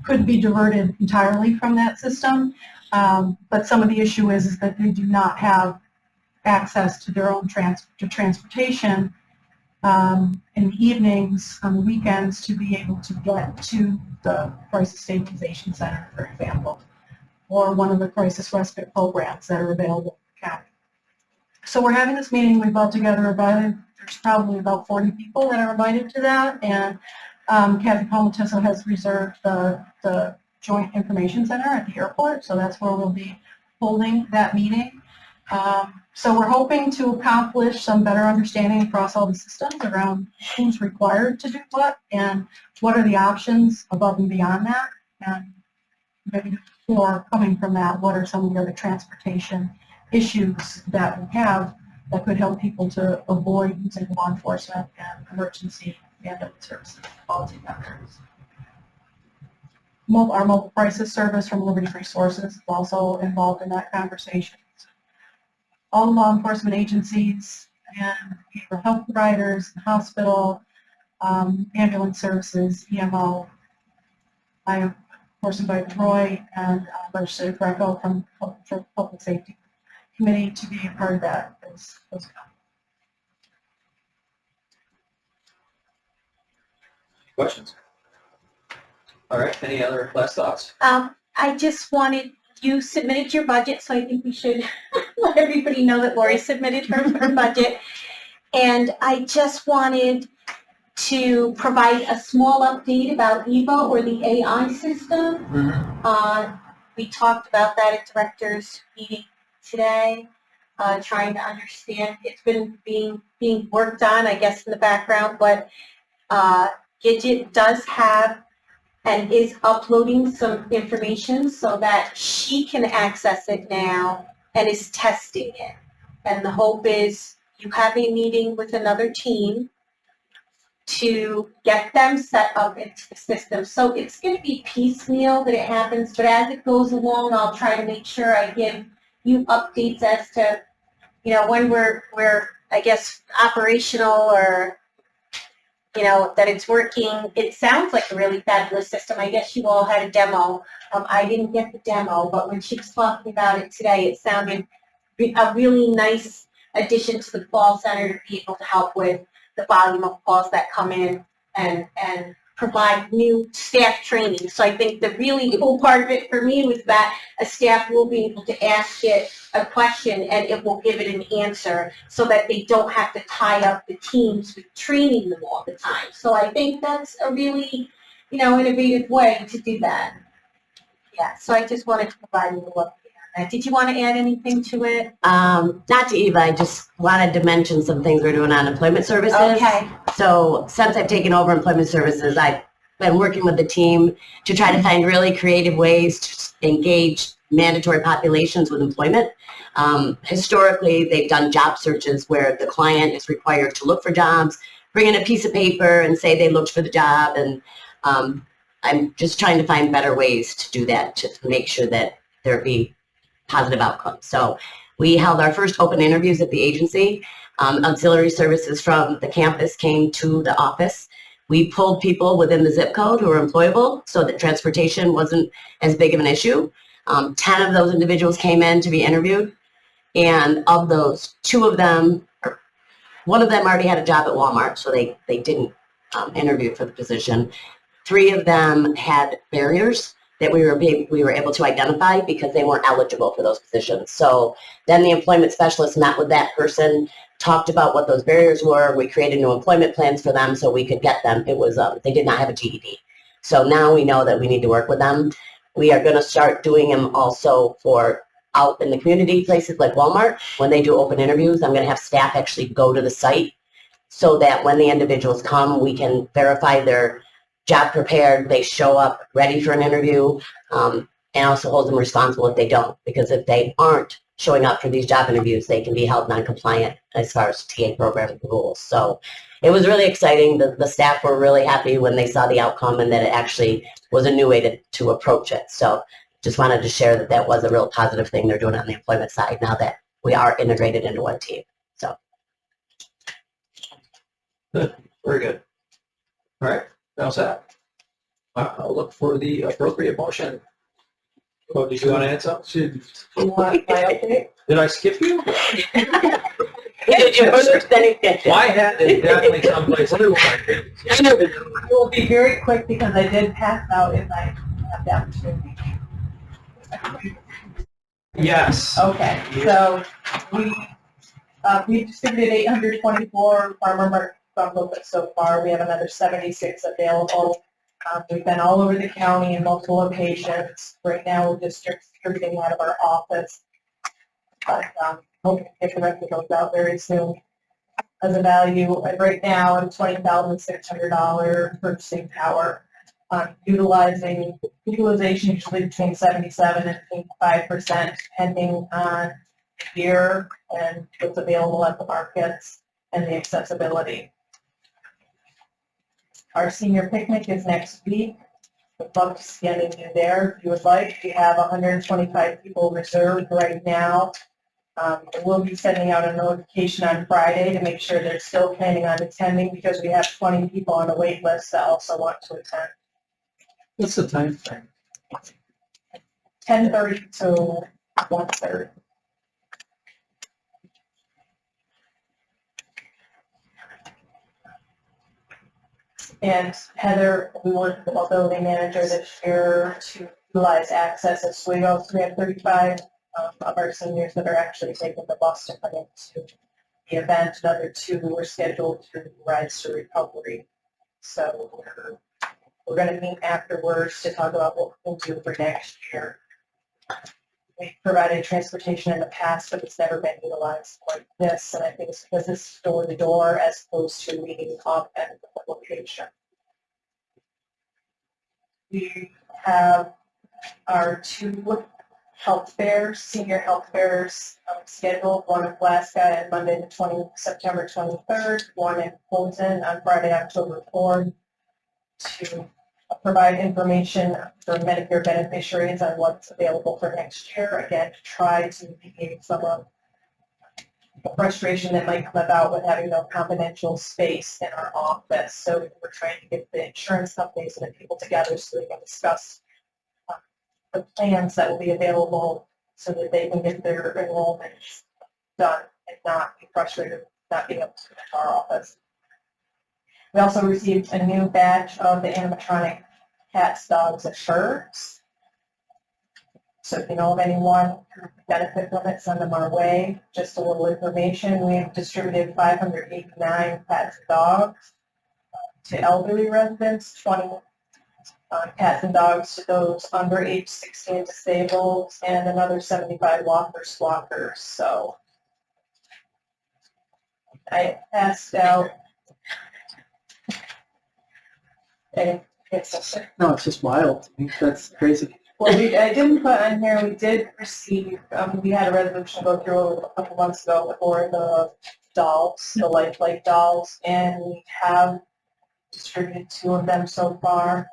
could be diverted entirely from that system. But some of the issue is that they do not have access to their own transportation in the evenings, on the weekends, to be able to get to the crisis stabilization center, for example, or one of the crisis respite programs that are available in the county. So we're having this meeting. We've all together invited, there's probably about 40 people that are invited to that, and Kathy Palmatiso has reserved the Joint Information Center at the airport, so that's where we'll be holding that meeting. So we're hoping to accomplish some better understanding across all the systems around who's required to do what and what are the options above and beyond that. And maybe before coming from that, what are some of the other transportation issues that we have that could help people to avoid using law enforcement and emergency ambulance services altogether. Our mobile crisis service from Liberty Free Sources is also involved in that conversation. All law enforcement agencies and behavioral health providers, the hospital, ambulance services, EMO. I have, of course, invited Roy and Legislator Greco from Public Safety Committee to be a part of that. Questions? All right, any other last thoughts? I just wanted, you submitted your budget, so I think we should let everybody know that Lori submitted her budget. And I just wanted to provide a small update about EVA, or the AI system. We talked about that at directors meeting today, trying to understand. It's been being worked on, I guess, in the background, but Gidget does have and is uploading some information so that she can access it now and is testing it. And the hope is you have a meeting with another team to get them set up into the system. So it's going to be piecemeal that it happens, but as it goes along, I'll try to make sure I give you updates as to, you know, when we're I guess, operational, or you know, that it's working. It sounds like a really fabulous system. I guess you all had a demo. I didn't get the demo, but when she was talking about it today, it sounded a really nice addition to the call center to be able to help with the volume of calls that come in and provide new staff training. So I think the really cool part of it for me was that a staff will be able to ask it a question and it will give it an answer, so that they don't have to tie up the teams with training them all the time. So I think that's a really, you know, innovative way to do that. Yeah, so I just wanted to provide a little update on that. Did you want to add anything to it? Not to Eva, I just wanted to mention some things we're doing on employment services. Okay. So since I've taken over employment services, I've been working with the team to try to find really creative ways to engage mandatory populations with employment. Historically, they've done job searches where the client is required to look for jobs, bring in a piece of paper and say they looked for the job. And I'm just trying to find better ways to do that, to make sure that there be positive outcomes. So we held our first open interviews at the agency. Auxiliary services from the campus came to the office. We pulled people within the zip code who were employable so that transportation wasn't as big of an issue. 10 of those individuals came in to be interviewed. And of those, one of them already had a job at Walmart, so they didn't interview for the position. 3 of them had barriers that we were able to identify because they weren't eligible for those positions. So then the employment specialist met with that person, talked about what those barriers were. We created new employment plans for them so we could get them. It was they did not have a GED. So now we know that we need to work with them. We are going to start doing them also for out in the community, places like Walmart. When they do open interviews, I'm going to have staff actually go to the site so that when the individuals come, we can verify they're job prepared, they show up ready for an interview, and also hold them responsible if they don't, because if they aren't showing up for these job interviews, they can be held non-compliant as far as TA program rules. So it was really exciting. The staff were really happy when they saw the outcome and that it actually was a new way to approach it. So just wanted to share that that was a real positive thing they're doing on the employment side now that we are integrated into one team. So. Good. Very good. All right, that's that. I'll look for the appropriate motion. Oh, did you want to add something? You want my update? Did I skip you? Did you understand anything? My hat is definitely someplace otherwise. I will be very quick because I did pass out if I have the opportunity. Yes. Okay, so we distributed 824 farmer market booklets so far. We have another 76 available. We've been all over the county in multiple locations. Right now, we're just distributing out of our office. But hoping to get the rest of those out very soon. As a value, right now, I'm $20,600 purchasing power. Utilization usually between 77 and 85%, depending on year and what's available at the markets and the accessibility. Our senior picnic is next week. We'd love to see any of you there if you would like. We have 125 people reserved right now. We'll be sending out a notification on Friday to make sure they're still planning on attending because we have 20 people on the wait list that also want to attend. What's the time frame? 10:30 to 1:30. And Heather, we worked with the building manager this year to utilize access at Oswego. So we have 35 of our seniors that are actually taking the bus to come into the event. Another 2 were scheduled through Rise to Recovery. So we're going to meet afterwards to talk about what we'll do for next year. We provided transportation in the past, but it's never been utilized like this. And I think it's because this is door to door as opposed to meeting up at the location. We have our 2 health fairs, senior health fairs scheduled, one in Glasgow on Monday, September 23rd, one in Fulton on Friday, October 4th, to provide information for Medicare beneficiaries on what's available for next year. Again, to try to mitigate some of the frustration that might come about with having no confidential space in our office. So we're trying to get the insurance companies and the people together so they can discuss the plans that will be available so that they can get their enrollments done and not be frustrated not being able to come to our office. We also received a new batch of the animatronic cats, dogs, and birds. So if you know of anyone who could benefit from it, send them our way. Just a little information, we've distributed 589 cats and dogs to elderly residents, 20 cats and dogs to those under age 16 disabled, and another 75 walkers. So I passed out. No, it's just wild. That's crazy. Well, I didn't put on here, we did receive, we had a resolution go through a couple months ago for the dolls, the lifelike dolls, and we have distributed 2 of them so far.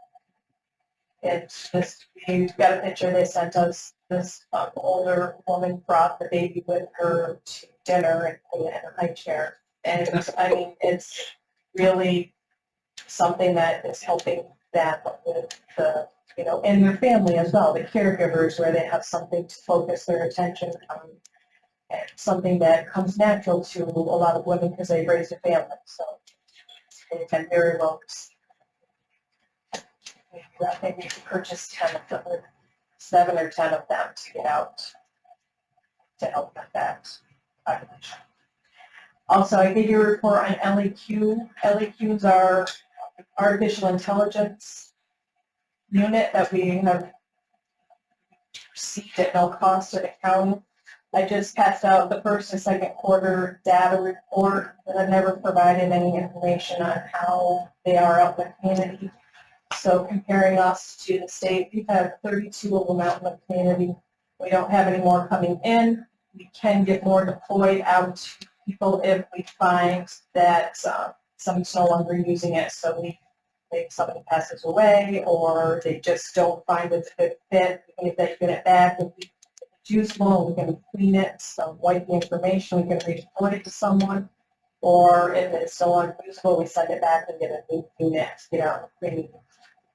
It's just, we've got a picture they sent us, this older woman brought the baby with her to dinner and put it in a high chair. And I mean, it's really something that is helping them with the, and their family as well, the caregivers, where they have something to focus their attention on, and something that comes natural to a lot of women because they raised a family. So they've been very well received. I think we purchased 10 of them, 7 or 10 of them to get out to help with that population. Also, I gave you a report on LEQ. LEQs are artificial intelligence unit that we have received at no cost to the county I just passed out the first and second quarter data report, but I've never provided any information on how they are out in the community. So comparing us to the state, we've had 32 of them out in the community. We don't have any more coming in. We can get more deployed out to people if we find that someone's no longer using it. So if somebody passes away or they just don't find it a good fit, we can get it back. If it's useful, we can clean it, so wipe the information, we can redeploy it to someone. Or if it's so unusable, we send it back and get a new unit to get out clean.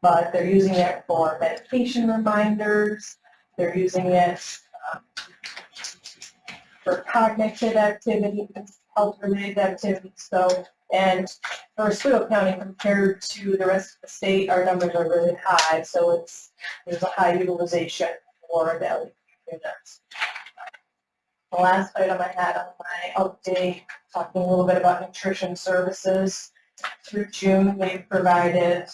But they're using it for medication reminders. They're using it for cognitive activities, health-related activities. So, and for Oswego County compared to the rest of the state, our numbers are really high. So there's a high utilization for the LED units. The last item I had on my update, talking a little bit about nutrition services. Through June, we've provided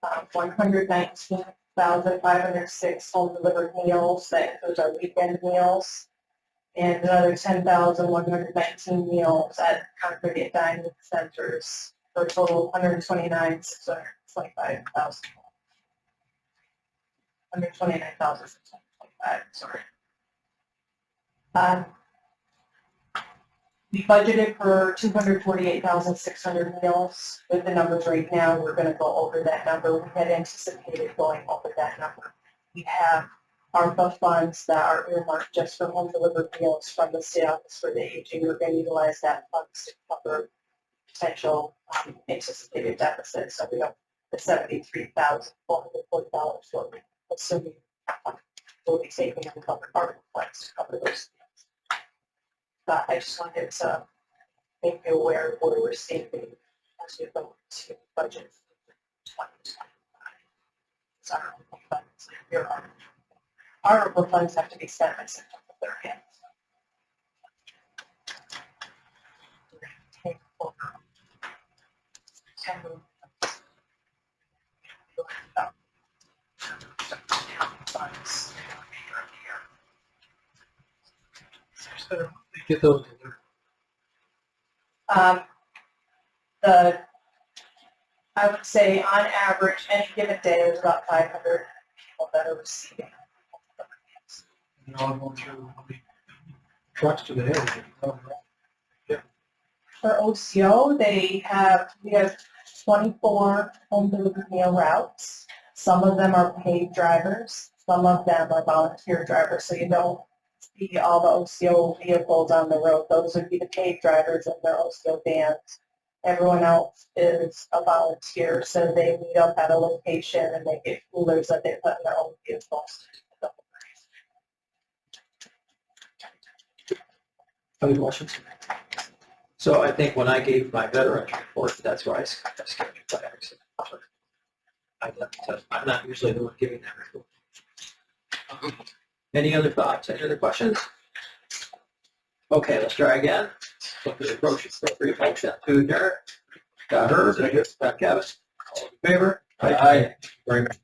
119,506 home delivered meals. That includes our weekend meals. And another 10,119 meals at congregate dining centers for a total of 129,625. 129,625, sorry. We budgeted for 248,600 meals. With the numbers right now, we're going to go over that number. We had anticipated going over that number. We have ARPA funds that are earmarked just for home delivered meals from the State Office for the Aging. We're going to utilize that funds to cover potential anticipated deficits. So we have the $73,440 what we assuming we'll be saving and cover ARPA funds to cover those meals. But I just wanted to make you aware of where we're saving as we go to budget 2025. So our funds have to be spent by September 30th. Take over September. Funds. Get those. I would say on average, any given day, there's about 500 people that are receiving. You know, I'm going through how many trucks do they have? For OCO, we have 24 home delivery meal routes. Some of them are paid drivers. Some of them are volunteer drivers. So you don't see all the OCO vehicles on the road. Those would be the paid drivers and their OCO vans. Everyone else is a volunteer, so they meet up at a location and they get coolers that they put in their own vehicles. Other questions? So I think when I gave my veterans report, that's why I scheduled by accident. I'm not usually the one giving that report. Any other thoughts? Any other questions? Okay, let's try again. Look at the appropriate motion to adjourn. Got her, got Kevin. All in favor? Aye. Very much.